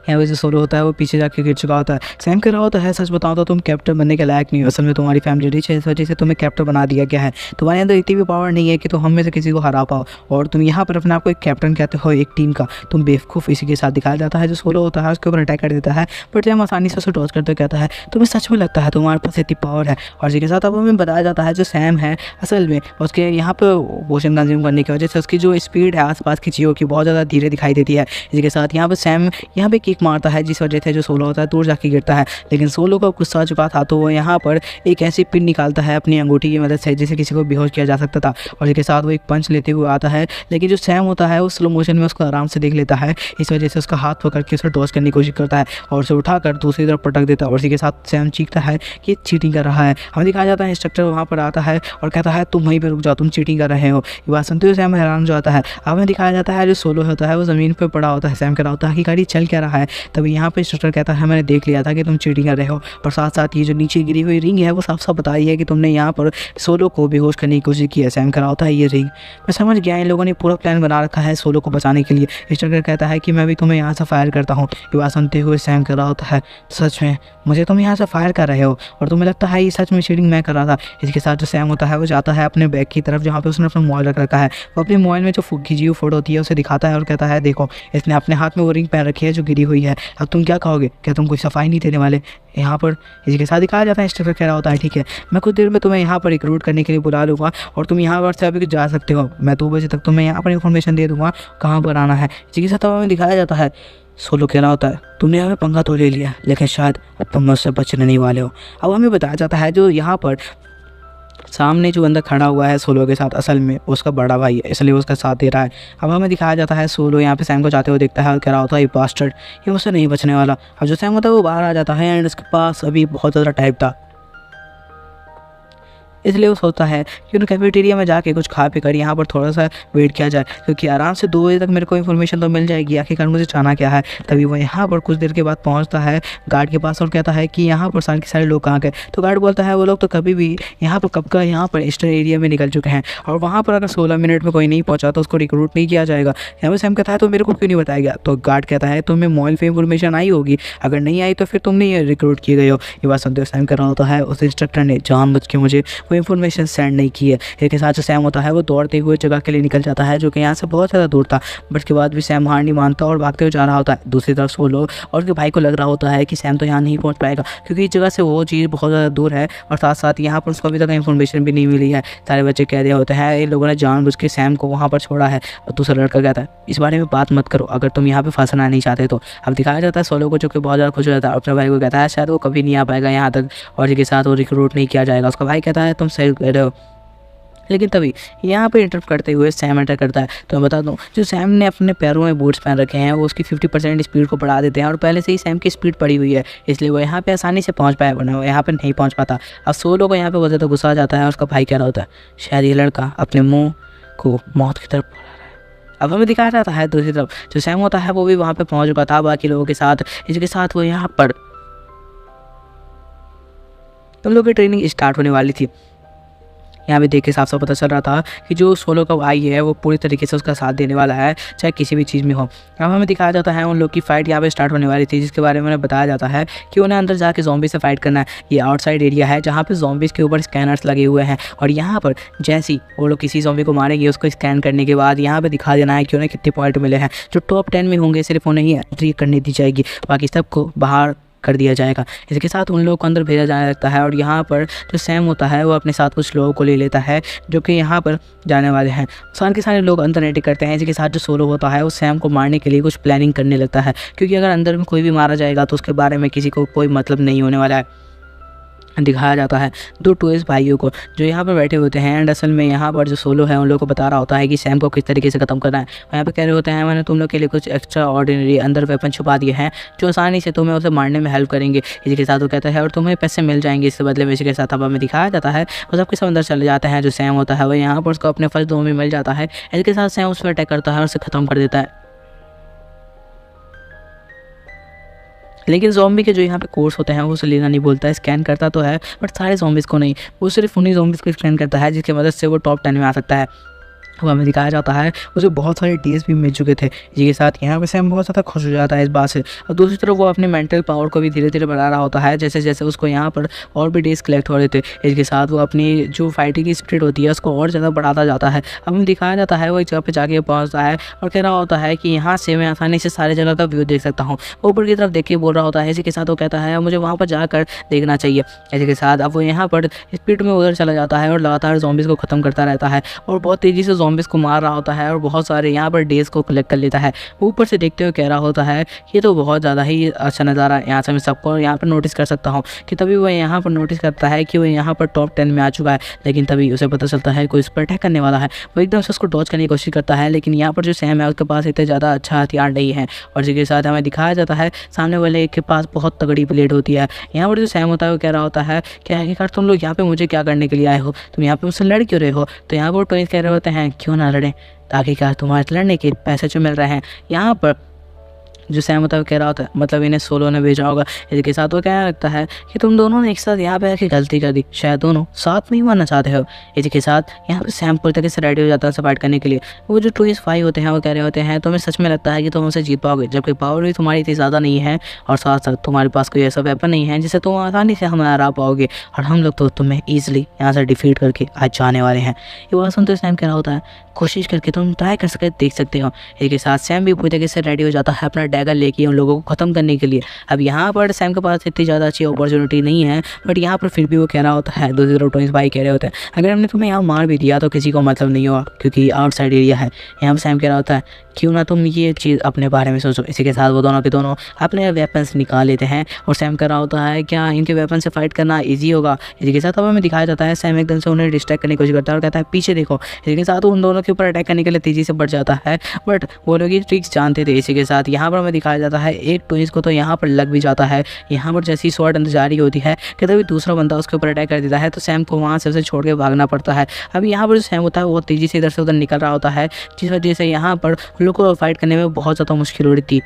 यहाँ पे जो सोलो होता है वो पीछे जाके गिर चुका होता है। सैम कह रहा होता है सच बताओ तो तुम कैप्टन बनने के लायक नहीं हो, असल में तुम्हारी फैमिली रिच है इस वजह से तुम्हें कैप्टन बना दिया गया है। तुम्हारे अंदर इतनी भी पावर नहीं है कि तुम हम में से किसी को हरा पाओ और तुम यहाँ पर अपने आप को एक कैप्टन कहते हो एक टीम का, तुम बेवकूफ़। इसी के साथ दिखाया जाता है जो सोलो होता है उसके ऊपर अटैक कर देता है बट सैम आसानी से उसे डॉज करते कहता है तुम्हें सच में लगता है तुम्हारे पास इतनी पावर है। और इसी के साथ अब हमें बताया जाता है जो सैम है असल में उसके यहाँ पर पोषण कंज्यूम करने की वजह से उसकी जो स्पीड है आसपास की चीज़ों की बहुत ज़्यादा धीरे दिखाई देती है। इसी के साथ यहाँ पर सैम यहाँ पे किक मारता है जिस वजह से जो सोलो होता है दूर जाके गिरता है। लेकिन सोलो का गुस्सा आ चुका था तो वो यहाँ पर एक ऐसी पिन निकालता है अपनी अंगूठी की मदद से जिसे किसी को बेहोश किया जा सकता था और इसके साथ वो एक पंच लेते हुए आता है। लेकिन जो सैम होता है वो स्लो मोशन में उसको आराम से देख लेता है, इस वजह से उसका हाथ पकड़ के उसे डॉज करने की कोशिश करता है और उसे उठाकर दूसरी तरफ पटक देता है। और इसी के साथ सैम चीखता है कि चीटिंग कर रहा है। हमें दिखाया जाता है इंस्ट्रक्टर वहाँ पर आता है और कहता है तुम वहीं पर रुक जाओ, तुम चीटिंग कर रहे हो। ये बात सुनते हुए सैम हैरान हो जाता है। हमें दिखाया जाता है जो सोलो होता है वो ज़मीन पर पड़ा होता है। सैम कह रहा होता है कि गाड़ी चल क्या रहा है। है। तभी यहाँ पे इंस्ट्रक्टर कहता है मैंने देख लिया था कि तुम चीटिंग कर रहे हो, और साथ साथ ये जो नीचे गिरी हुई रिंग है वो साफ साफ बता रही है कि तुमने यहाँ पर सोलो को बेहोश करने की कोशिश की है। सैम कह रहा होता है ये रिंग। मैं समझ गया इन लोगों ने पूरा प्लान बना रखा है सोलो को बचाने के लिए। इंस्ट्रक्टर कहता है कि मैं भी तुम्हें यहाँ से फायर करता हूँ। ये बात सुनते हुए सैम कह रहा होता है सच में मुझे तुम यहाँ से फायर कर रहे हो, और तुम्हें लगता है ये सच में चीटिंग मैं कर रहा था। इसके साथ जो सैम होता है वो जाता है अपने बैग की तरफ जहाँ पे उसने अपना मोबाइल रख रखा है। वो अपने मोबाइल में जो खींची हुई फोटो होती है उसे दिखाता है और कहता है देखो इसने अपने हाथ में वो रिंग पहन रखी है जो गिरी हुई है, अब तुम क्या कहोगे, क्या तुम कोई सफाई नहीं देने वाले। यहाँ पर इसी के साथ दिखाया जाता है इंस्ट्रक्टर कह रहा होता है ठीक है मैं कुछ देर में तुम्हें यहाँ पर रिक्रूट करने के लिए बुला लूँगा और तुम यहाँ पर से अभी जा सकते हो। मैं 2 बजे तक तुम्हें यहाँ पर इन्फॉर्मेशन दे दूँगा कहाँ पर आना है। इसी के साथ हमें दिखाया जाता है सोलो कह रहा होता है तुमने हमें पंगा तो ले लिया लेकिन शायद अब तुम मुझसे बचने नहीं वाले हो। अब हमें बताया जाता है जो यहाँ पर सामने जो बंदा खड़ा हुआ है सोलो के साथ असल में उसका बड़ा भाई है, इसलिए उसका साथ दे रहा है। अब हमें दिखाया जाता है सोलो यहाँ पे सैम को जाते हुए देखता है और कह रहा होता है ये बास्टर्ड ये मुझसे नहीं बचने वाला। अब जो सैम होता है वो बाहर आ जाता है एंड उसके पास अभी बहुत ज़्यादा टाइप था, इसलिए वो सोचता है कि उन कैफेटेरिया में जाके कुछ खा पी कर यहाँ पर थोड़ा सा वेट किया जाए क्योंकि आराम से 2 बजे तक मेरे को इन्फॉर्मेशन तो मिल जाएगी आखिरकार मुझे चाहना क्या है। तभी वो यहाँ पर कुछ देर के बाद पहुँचता है गार्ड के पास और कहता है कि यहाँ पर सारे के सारे लोग कहाँ गए। तो गार्ड बोलता है वो लोग तो कभी भी यहाँ पर कब का यहाँ पर ईस्टर्न एरिया में निकल चुके हैं और वहाँ पर अगर 16 मिनट में कोई नहीं पहुँचा तो उसको रिक्रूट नहीं किया जाएगा। यहाँ पर सैम कहता है तो मेरे को क्यों नहीं बताया गया। तो गार्ड कहता है तुम्हें मोबाइल पर इन्फॉर्मेशन आई होगी, अगर नहीं आई तो फिर तुम नहीं रिक्रूट किए गए हो। ये बात सुनते हुए सैम कह रहा होता है उस इंस्ट्रक्टर ने जानबूझ के मुझे वो इन्फॉर्मेशन सेंड नहीं की है। इसके साथ जो सैम होता है वो दौड़ते हुए जगह के लिए निकल जाता है जो कि यहाँ से बहुत ज़्यादा दूर था, बट उसके बाद भी सैम हार नहीं मानता और भागते हुए जा रहा होता है। दूसरी तरफ सोलो और उसके भाई को लग रहा होता है कि सैम तो यहाँ नहीं पहुँच पाएगा क्योंकि इस जगह से वो चीज़ बहुत ज़्यादा दूर है और साथ साथ यहाँ पर उसको अभी तक इन्फॉर्मेशन भी नहीं मिली है। सारे बच्चे कह रहे होते हैं इन लोगों ने जानबूझ के सैम को वहाँ पर छोड़ा है। और दूसरा लड़का कहता है इस बारे में बात मत करो अगर तुम यहाँ पर फंसना नहीं चाहते तो। अब दिखाया जाता है सोलो को जो कि बहुत ज़्यादा खुश हो जाता है, अपने भाई को कहता है शायद वो कभी नहीं आ पाएगा यहाँ तक और इसके साथ वो रिक्रूट नहीं किया जाएगा। उसका भाई कहता है तुम सही कह रहे हो, लेकिन तभी यहाँ पे इंटरप्ट करते हुए सैम एंटर करता है। तो मैं बता दूँ जो सैम ने अपने पैरों में बूट्स पहन रखे हैं वो उसकी 50% स्पीड को बढ़ा देते हैं और पहले से ही सैम की स्पीड पड़ी हुई है इसलिए वो यहाँ पे आसानी से पहुँच पाया, वरना वो यहाँ पे नहीं पहुँच पाता। अब सोलो को यहाँ पे बहुत ज़्यादा गुस्सा आ जाता है और उसका भाई कह रहा होता है शायद ये लड़का अपने मुँह को मौत की तरफ बढ़ा रहा है। अब हमें दिखाया जाता है दूसरी तरफ जो सैम होता है वो भी वहाँ पर पहुँच चुका था बाकी लोगों के साथ। इसके साथ वो यहाँ पर तुम लोग की ट्रेनिंग स्टार्ट होने वाली थी। यहाँ पे देख के साफ साफ पता चल रहा था कि जो सोलो का भाई है वो पूरी तरीके से उसका साथ देने वाला है चाहे किसी भी चीज़ में हो। अब हमें दिखाया जाता है उन लोग की फाइट यहाँ पे स्टार्ट होने वाली थी जिसके बारे में उन्हें बताया जाता है कि उन्हें अंदर जाके ज़ॉम्बी से फाइट करना है। ये आउटसाइड एरिया है जहाँ पे ज़ॉम्बीज़ के ऊपर स्कैनर्स लगे हुए हैं और यहाँ पर जैसे ही वो लोग किसी ज़ॉम्बी को मारेंगे उसको स्कैन करने के बाद यहाँ पर दिखा देना है कि उन्हें कितने पॉइंट मिले हैं। जो टॉप 10 में होंगे सिर्फ उन्हें ही एंट्री करने दी जाएगी, बाकी सबको बाहर कर दिया जाएगा। इसके साथ उन लोगों को अंदर भेजा जाने लगता है और यहाँ पर जो सैम होता है वो अपने साथ कुछ लोगों को ले लेता है जो कि यहाँ पर जाने वाले हैं। सारे के सारे लोग अंदर एंट्री करते हैं। इसके साथ जो सोलो होता है वो सैम को मारने के लिए कुछ प्लानिंग करने लगता है क्योंकि अगर अंदर में कोई भी मारा जाएगा तो उसके बारे में किसी को कोई मतलब नहीं होने वाला है। दिखाया जाता है 2 टूरिस्ट भाइयों को जो यहाँ पर बैठे होते हैं एंड असल में यहाँ पर जो सोलो है उन लोगों को बता रहा होता है कि सैम को किस तरीके से ख़त्म करना है। यहाँ पे कह रहे होते हैं मैंने तुम लोग के लिए कुछ एक्स्ट्रा ऑर्डिनरी अंदर वेपन छुपा दिए हैं जो आसानी से तुम्हें उसे मारने में हेल्प करेंगे। इसी के साथ वो कहता है और तुम्हें पैसे मिल जाएंगे इसके बदले में। इसी के साथ अब हमें दिखाया जाता है और सबके सब अंदर चले जाते हैं। जो सैम होता है वो यहाँ पर उसको अपने फर्स्ट 2 में मिल जाता है। इसके साथ सैम उस पर अटैक करता है और उसे ख़त्म कर देता है। लेकिन ज़ॉम्बी के जो यहाँ पे कोर्स होते हैं वो उसे लेना नहीं बोलता है, स्कैन करता तो है बट सारे ज़ॉम्बीज़ को नहीं, वो सिर्फ उन्हीं ज़ॉम्बीज़ को स्कैन करता है जिसकी मदद से वो टॉप 10 में आ सकता है। वो हमें दिखाया जाता है उसे बहुत सारे डेज भी मिल चुके थे। इसी के साथ यहाँ पे सैम बहुत ज़्यादा खुश हो जाता है इस बात से। और दूसरी तरफ वो अपने मेंटल पावर को भी धीरे धीरे बढ़ा रहा होता है जैसे जैसे उसको यहाँ पर और भी डेज कलेक्ट हो रहे थे। इसके साथ वो अपनी जो फाइटिंग की स्पिरिट होती है उसको और ज़्यादा बढ़ाता जाता है। अब हमें दिखाया जाता है वो एक जगह पर जाके पहुँचता है और कह रहा होता है कि यहाँ से मैं आसानी से सारे जगह का व्यू देख सकता हूँ। ऊपर की तरफ देख के बोल रहा होता है। इसी के साथ वो कहता है मुझे वहाँ पर जाकर देखना चाहिए। इसी के साथ अब वो यहाँ पर स्पीड में उधर चला जाता है और लगातार ज़ॉम्बीज़ को ख़त्म करता रहता है और बहुत तेज़ी से ज़ॉम्बीज़ को मार रहा होता है और बहुत सारे यहाँ पर डेज को कलेक्ट कर लेता है। ऊपर से देखते हुए कह रहा होता है ये तो बहुत ज़्यादा ही अच्छा नज़ारा यहाँ से मैं सबको यहाँ पर नोटिस कर सकता हूँ। कि तभी वो यहाँ पर नोटिस करता है कि वो यहाँ पर टॉप 10 में आ चुका है। लेकिन तभी उसे पता चलता है कोई उस पर अटैक करने वाला है। वो एकदम से उसको डॉज करने की कोशिश करता है लेकिन यहाँ पर जो सैम है उसके पास इतने ज़्यादा अच्छा हथियार नहीं है। और जिसके साथ हमें दिखाया जाता है सामने वाले के पास बहुत तगड़ी ब्लेड होती है। यहाँ पर जो सैम होता है वो कह रहा होता है कि आखिरकार तुम लोग यहाँ पे मुझे क्या करने के लिए आए हो, तुम यहाँ पे मुझसे लड़ क्यों रहे हो। तो यहाँ पर ट्विंस कह रहे होते हैं क्यों ना लड़ें, ताकि क्या तुम्हारे लड़ने के पैसे जो मिल रहे हैं यहाँ पर जो सैम होता है वो कह रहा होता है मतलब इन्हें सोलो ने भेजा होगा। इसके साथ वो कहने लगता है कि तुम दोनों ने एक साथ यहाँ पे आके गलती कर दी, शायद दोनों साथ में ही मरना चाहते हो। इसी के साथ यहाँ पे सैम पूरी तरीके से रेडी हो जाता है फाइट करने के लिए। वो जो ट्विंस भाई होते हैं वो कह रहे होते हैं तुम्हें सच में लगता है कि तुम उसे जीत पाओगे, जबकि पावर भी तुम्हारी इतनी ज़्यादा नहीं है और साथ साथ तुम्हारे पास कोई ऐसा वेपन नहीं है जिससे तुम आसानी से हमें हरा पाओगे, और हम लोग तो तुम्हें ईजिली यहाँ से डिफीट करके आज जाने वाले हैं। ये बात सुनते सैम कह रहा होता है कोशिश करके तुम ट्राई कर सके देख सकते हो। इसके साथ सैम भी पूरी तरीके से रेडी हो जाता है अपना डैगर लेके उन लोगों को ख़त्म करने के लिए। अब यहाँ पर सैम के पास इतनी ज़्यादा अच्छी अपॉर्चुनिटी नहीं है, बट यहाँ पर फिर भी वो कह रहा होता है दूसरी तरफ ट्विंस भाई कह रहे होते हैं अगर हमने तुम्हें यहाँ मार भी दिया तो किसी को मतलब नहीं हुआ, क्योंकि आउटसाइड एरिया है। यहाँ पर सैम कह रहा होता है क्यों ना तुम ये चीज़ अपने बारे में सोचो। इसी के साथ वो दोनों के दोनों अपने वेपन्स निकाल लेते हैं और सैम कह रहा होता है क्या इनके वेपन से फाइट करना ईजी होगा। इसी के साथ अब हमें दिखाया जाता है सैम एकदम से उन्हें डिस्ट्रैक्ट करने की कोशिश करता है और कहता है पीछे देखो। इसी के साथ उन दोनों के ऊपर अटैक करने के लिए तेज़ी से बढ़ जाता है, बट वो लोग ये ट्रिक्स जानते थे। इसी के साथ यहाँ पर हमें दिखाया जाता है एक ट्विंस को तो यहाँ पर लग भी जाता है। यहाँ पर जैसी स्वॉर्ड अंदर जारी होती है कि तभी दूसरा बंदा उसके ऊपर अटैक कर देता है, तो सैम को वहाँ से उसे छोड़ के भागना पड़ता है। अब यहाँ पर जो सैम होता है वो तेज़ी से इधर से उधर निकल रहा होता है, जिस वजह से यहाँ पर लोगों को फाइट करने में बहुत ज़्यादा मुश्किल हो रही थी।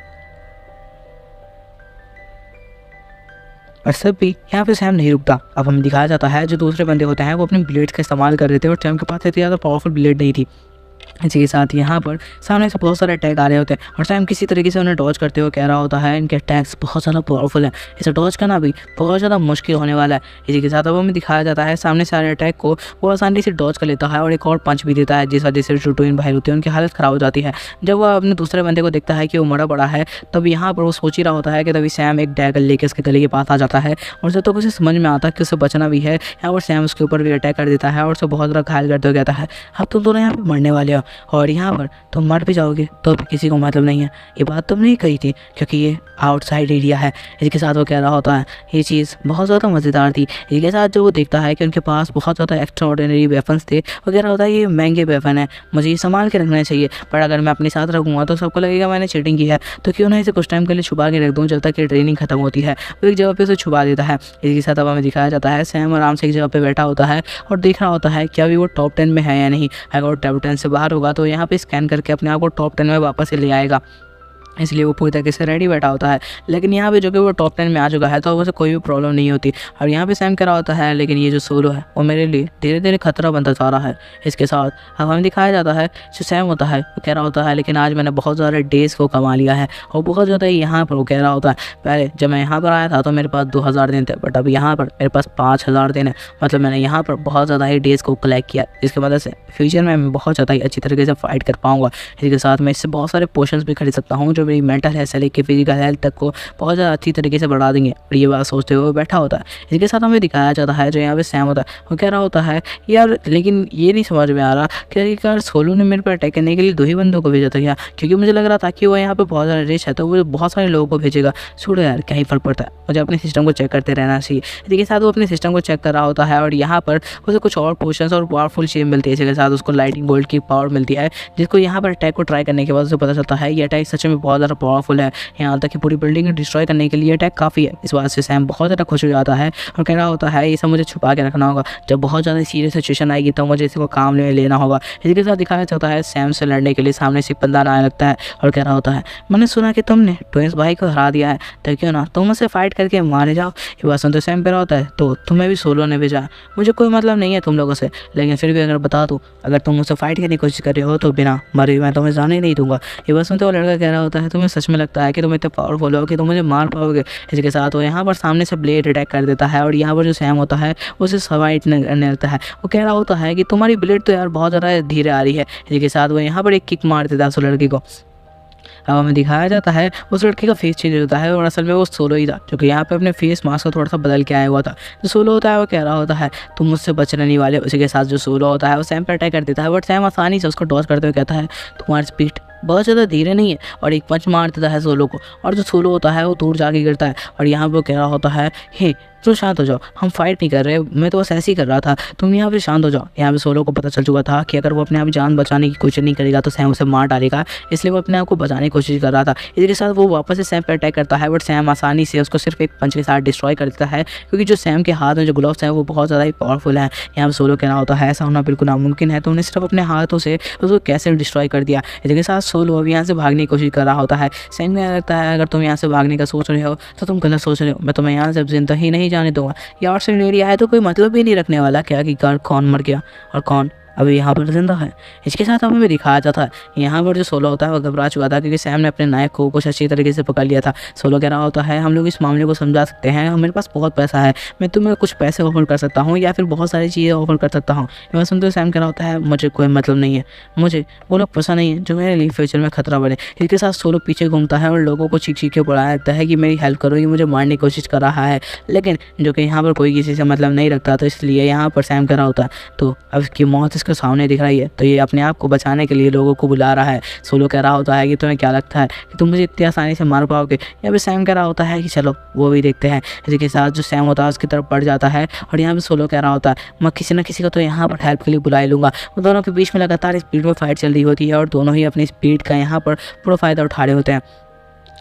और सब भी यहाँ पे सैम नहीं रुकता। अब हमें दिखाया जाता है जो दूसरे बंदे होते हैं वो अपने ब्लेड्स का इस्तेमाल कर रहे थे और सैम के पास इतनी ज़्यादा पावरफुल ब्लेड नहीं थी। इसी के साथ यहाँ पर सामने से बहुत सारे अटैक आ रहे होते हैं और सैम किसी तरीके से उन्हें डॉज करते हुए कह रहा होता है इनके अटैक्स बहुत ज़्यादा पावरफुल हैं, इसे डॉज करना भी बहुत ज़्यादा मुश्किल होने वाला है। इसी के साथ अब हमें दिखाया जाता है सामने सारे अटैक को वो आसानी से डॉज कर लेता है और एक और पंच भी देता है, जिस वजह से जो ट्विन भाई होते हैं उनकी हालत ख़राब हो जाती है। जब वह अपने दूसरे बंदे को देखता है कि वो मरा पड़ा है, तब यहाँ पर वो सोच ही रहा होता है कि तभी सैम एक डैगर लेकर उसके गले के पास आ जाता है और जब तक उसे समझ में आता है कि उसे बचना भी है, यहाँ पर सैम उसके ऊपर भी अटैक कर देता है और उसे बहुत ज़्यादा घायल करते हुए कहता है अब तुम दोनों यहाँ पर मरने वाले हो और यहाँ पर तुम मर भी जाओगे तो भी किसी को मतलब नहीं है। ये बात तुमने ही कही थी क्योंकि ये आउटसाइड एरिया है। इसके साथ वो कह रहा होता है ये चीज़ बहुत ज़्यादा मज़ेदार थी। इसके साथ जो वो देखता है कि उनके पास बहुत ज़्यादा एक्स्ट्रा ऑर्डिनरी वेपन्स थे, वो कह रहा होता है ये महंगे वेपन है, मुझे ये संभाल के रखना चाहिए, पर अगर मैं अपने साथ रखूँगा तो सबको लगेगा मैंने चीटिंग की है, तो क्यों ना इसे कुछ टाइम के लिए छुपा के रख दूँ जब तक कि ट्रेनिंग खत्म होती है। वो एक जगह पर उसे छुपा देता है। इसके साथ अब हमें दिखाया जाता है सैम आराम से एक जगह पर बैठा होता है और देख रहा होता है कि अभी वो टॉप 10 में है या नहीं। अगर वो टॉप 10 से बाहर होगा तो यहाँ पर स्कैन करके अपने आप को टॉप 10 में वापस से ले आएगा, इसलिए वो पूरी तरीके से रेडी बैठा होता है। लेकिन यहाँ पे जो कि वो टॉप 10 में आ चुका है तो उसे कोई भी प्रॉब्लम नहीं होती। और यहाँ पे सैम कह रहा होता है लेकिन ये जो सोलो है वो मेरे लिए धीरे धीरे खतरा बनता जा रहा है। इसके साथ अब हमें दिखाया जाता है जो सैम होता है वो कह रहा होता है लेकिन आज मैंने बहुत ज़्यादा डेज़ को कमा लिया है और बहुत ज़्यादा यहाँ पर वो कह रहा होता है पहले जब मैं यहाँ पर आया था तो मेरे पास 2000 दिन थे, बट अब यहाँ पर मेरे पास 5000 दिन है। मतलब मैंने यहाँ पर बहुत ज़्यादा ही डेज़ को कलेक्ट किया, जिसकी वजह से फ्यूचर में मैं बहुत ज़्यादा ही अच्छी तरीके से फाइट कर पाऊँगा। इसके साथ मैं इससे बहुत सारे पोशंस भी खरीद सकता हूँ जो मेरी मेंटल हेल्थ लेके फिजिकल हेल्थ तक को बहुत ज़्यादा अच्छी तरीके से बढ़ा देंगे। और ये बात सोचते हुए बैठा होता है। इसके साथ हमें दिखाया जाता है जो यहाँ पे सैम होता है वो कह रहा होता है यार लेकिन ये नहीं समझ में आ रहा कि यार सोलो ने मेरे पर अटैक करने के लिए 2 ही बंदों को भेजा था क्या, क्योंकि मुझे लग रहा था कि वो यहाँ पे बहुत ज़्यादा रिच है तो वो बहुत सारे लोगों को भेजेगा। छोड़ो यार क्या ही फर्क पड़ता है, मुझे अपने सिस्टम को चेक करते रहना चाहिए। इसके साथ वो अपने सिस्टम को चेक कर रहा होता है और यहाँ पर उसे कुछ और पोशंस और पावरफुल चीज़ मिलती है। इसके साथ उसको लाइटिंग बोल्ट की पावर मिलती है, जिसको यहाँ पर अटैक को ट्राई करने के बाद उसे पता चलता है ये अटैक सच में बहुत ज़्यादा पावरफुल है, यहाँ तक कि पूरी बिल्डिंग को डिस्ट्रॉय करने के लिए अटैक काफ़ी है। इस बात से सैम बहुत ज़्यादा खुश हो जाता है और कह रहा होता है ये सब मुझे छुपा के रखना होगा, जब बहुत ज़्यादा सीरियस सिचुएशन आएगी तो मुझे इसको काम में लेना होगा। इसके साथ दिखाया जाता है सैम से लड़ने के लिए सामने से बंदा आने लगता है और कह रहा होता है मैंने सुना कि तुमने ट्विंस भाई को हरा दिया है, तो क्यों ना तुम उसे फाइट करके मारे जाओ। ये बात सुनते सैम कह रहा होता है तो तुम्हें भी सोलो ने भेजा, मुझे कोई मतलब नहीं है तुम लोगों से, लेकिन फिर भी अगर बता दूँ अगर तुम मुझसे फाइट करने की कोशिश कर रहे हो तो बिना मरे मैं तुम्हें जाने नहीं दूंगा। ये बात सुनते वो लड़का कह रहा होता है तुम्हें सच में लगता है कि तुम इतने पावरफुल हो कि तुम मुझे मार पाओगे। इसके साथ वो यहाँ पर सामने से ब्लेड अटैक कर देता है और यहाँ पर जो सैम होता है उसे सर्वाइव करने लगता है। वो कह रहा होता है कि तुम्हारी ब्लेड तो यार बहुत ज़्यादा धीरे आ रही है। इसके साथ वो यहाँ पर एक किक मार देता है उस लड़के को। अब हमें दिखाया जाता है उस लड़के का फेस चेंज होता है और असल में वो सोलो ही था, जो कि यहाँ पे अपने फेस मास्क को थोड़ा सा बदल के आया हुआ था। जो सोलो होता है वो कह रहा होता है तुम मुझसे बचने नहीं वाले। उसी के साथ जो सोलो होता है वो सैम पर अटैक कर देता है, बट सैम आसानी से उसको डॉज करते हुए कहता है तुम्हारी स्पीड बहुत ज़्यादा धीरे नहीं है, और एक पंच मार देता है सोलो को और जो सोलो होता है वो दूर जाके गिरता है। और यहाँ पर कह रहा होता है हे तो शांत हो जाओ, हम फाइट नहीं कर रहे, मैं तो बस ऐसे ही कर रहा था, तुम यहाँ पे शांत हो जाओ। यहाँ पे सोलो को पता चल चुका था कि अगर वो अपने आप जान बचाने की कोशिश नहीं करेगा तो सैम उसे मार डालेगा, इसलिए वो अपने आप को बचाने की कोशिश कर रहा था। इसके साथ वो वापस से सैम पर अटैक करता है, बट सैम आसानी से उसको सिर्फ एक पंच के साथ डिस्ट्रॉय कर देता है, क्योंकि जो सैम के हाथ में जो ग्लव्स हैं वो बहुत ज़्यादा ही पावरफुल हैं। यहाँ पे सोलो कहना होता है ऐसा होना बिल्कुल नामुमकिन है, तो उन्हें सिर्फ अपने हाथों से उसको कैसे डिस्ट्रॉय कर दिया। इसके साथ सोलो अभी यहाँ से भागने की कोशिश कर रहा होता है। सैम को लगता है अगर तुम यहाँ से भागने का सोच रहे हो तो तुम गलत सोच रहे हो, मैं तुम्हें यहाँ से जिंदा ही नहीं जाने दूंगा। ये आउटसाइड एरिया है तो कोई मतलब भी नहीं रखने वाला क्या कि कौन मर गया और कौन अभी यहाँ पर जिंदा है। इसके साथ हमें दिखाया जाता है यहाँ पर जो सोलो होता है वो घबरा चुका था, क्योंकि सैम ने अपने नायक को कुछ अच्छी तरीके से पकड़ लिया था। सोलो कह रहा होता है हम लोग इस मामले को समझा सकते हैं, मेरे पास बहुत पैसा है, मैं तुम्हें कुछ पैसे ऑफर कर सकता हूँ या फिर बहुत सारी चीज़ें ऑफर कर सकता हूँ। मैं सुनते हुए सैम कह रहा होता है मुझे कोई मतलब नहीं है, मुझे वो लोग पसंद नहीं है जो मेरे लिए फ्यूचर में खतरा बने। इसके साथ सोलो पीछे घूमता है और लोगों को चीख के बुलाया लगता है कि मेरी हेल्प करो, ये मुझे मारने की कोशिश कर रहा है, लेकिन जो कि यहाँ पर कोई किसी से मतलब नहीं रखता, तो इसलिए यहाँ पर सैम कह रहा होता है तो अब इसकी मौत इसके सामने दिख रही है, तो ये अपने आप को बचाने के लिए लोगों को बुला रहा है। सोलो कह रहा होता है कि तुम्हें क्या लगता है कि तुम मुझे इतनी आसानी से मार पाओगे। यहाँ पे सैम कह रहा होता है कि चलो वो भी देखते हैं। इसी के साथ जो सैम होता है उसकी तरफ बढ़ जाता है और यहाँ पे सोलो कह रहा होता है मैं किसी न किसी को तो यहाँ पर हेल्प के लिए बुला लूँगा। वो दोनों के बीच में लगातार स्पीड में फाइट चल रही होती है और दोनों ही अपनी स्पीड का यहाँ पर पूरा फ़ायदा उठा रहे होते हैं।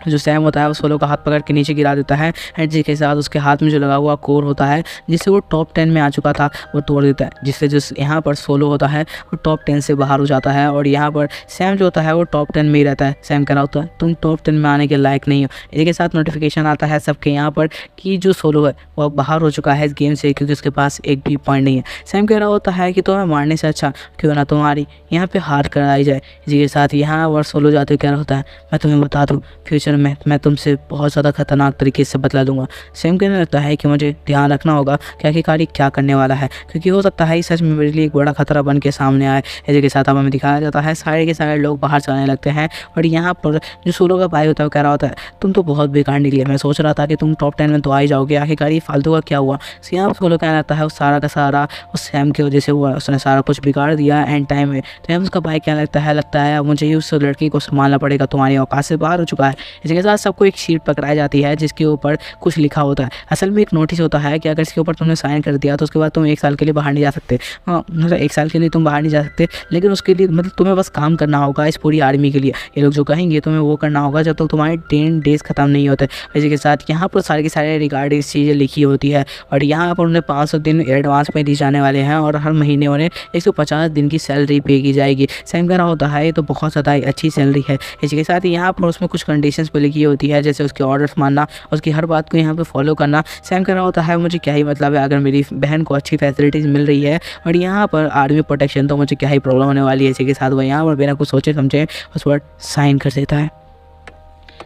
जो सैम होता है वो सोलो का हाथ पकड़ के नीचे गिरा देता है, एंड जी के साथ उसके हाथ में जो लगा हुआ कोर होता है जिससे वो टॉप 10 में आ चुका था वो तोड़ देता है, जिससे जो यहाँ पर सोलो होता है वो टॉप 10 से बाहर हो जाता है और यहाँ पर सैम जो होता है वो टॉप 10 में ही रहता है। सैम कह रहा होता है तुम टॉप 10 में आने के लायक नहीं हो। इसी के साथ नोटिफिकेशन आता है सबके यहाँ पर कि जो सोलो है वो बाहर हो चुका है इस गेम से, क्योंकि उसके पास एक भी पॉइंट नहीं है। सैम कह रहा होता है कि तुम्हें मारने से अच्छा क्यों ना तुम्हारी यहाँ पर हार कराई जाए। इसी के साथ यहाँ पर सोलो जाते हुए कह रहा होता है मैं तुम्हें बता दूँ फ्यूचर में मैं तुमसे बहुत ज़्यादा खतरनाक तरीके से बदला दूंगा। सैम कहने लगता है कि मुझे ध्यान रखना होगा कि आखिरकार क्या करने वाला है, क्योंकि हो सकता है सच में मेरे लिए एक बड़ा खतरा बन के सामने आए। इसी के साथ अब हमें दिखाया जाता है सारे के सारे लोग बाहर चलने लगते हैं और यहाँ पर जो सोलो का भाई होता है वो कह रहा होता है तुम तो बहुत बेकार निकले, मैं सोच रहा था कि तुम टॉप 10 में तो आ ही जाओगे, आखिरकार ये फालतू का क्या हुआ। यहाँ सोलो कहने लगता है उस सारा का सारा उस सैम की वजह से हुआ, उसने सारा कुछ बिगाड़ दिया एंड टाइम में। तो यहाँ उसका भाई कहने लगता है मुझे ही उस लड़की को संभालना पड़ेगा, तुम्हारी औकात से बाहर हो चुका है। इसी के साथ सबको एक शीट पकड़ाई जाती है जिसके ऊपर कुछ लिखा होता है। असल में एक नोटिस होता है कि अगर इसके ऊपर तुमने साइन कर दिया तो उसके बाद तुम 1 साल के लिए बाहर नहीं जा सकते। हाँ मतलब 1 साल के लिए तुम बाहर नहीं जा सकते, लेकिन उसके लिए मतलब तुम्हें बस काम करना होगा इस पूरी आर्मी के लिए। ये लोग जो कहेंगे तुम्हें वो करना होगा जब तक तुम्हारे 10 डेज खत्म नहीं होते। इसी के साथ यहाँ पर सारे के सारे रिगार्डिंग चीज़ें लिखी होती है और यहाँ पर उन्हें 500 दिन एडवांस में दी जाने वाले हैं और हर महीने उन्हें 150 दिन की सैलरी पे की जाएगी। सैम कह रहा होता है ये तो बहुत ज़्यादा अच्छी सैलरी है। इसी के साथ यहाँ पर उसमें कुछ कंडीशंस पे लिखी होती है, जैसे उसके ऑर्डर्स मानना, उसकी हर बात को यहाँ पे फॉलो करना। सैम कह रहा होता है मुझे क्या ही मतलब है, अगर मेरी बहन को अच्छी फैसिलिटीज़ मिल रही है और यहाँ पर आर्मी प्रोटेक्शन, तो मुझे क्या ही प्रॉब्लम होने वाली है। इसी के साथ वो यहाँ पर बिना कुछ सोचे समझे उस पर साइन कर देता है।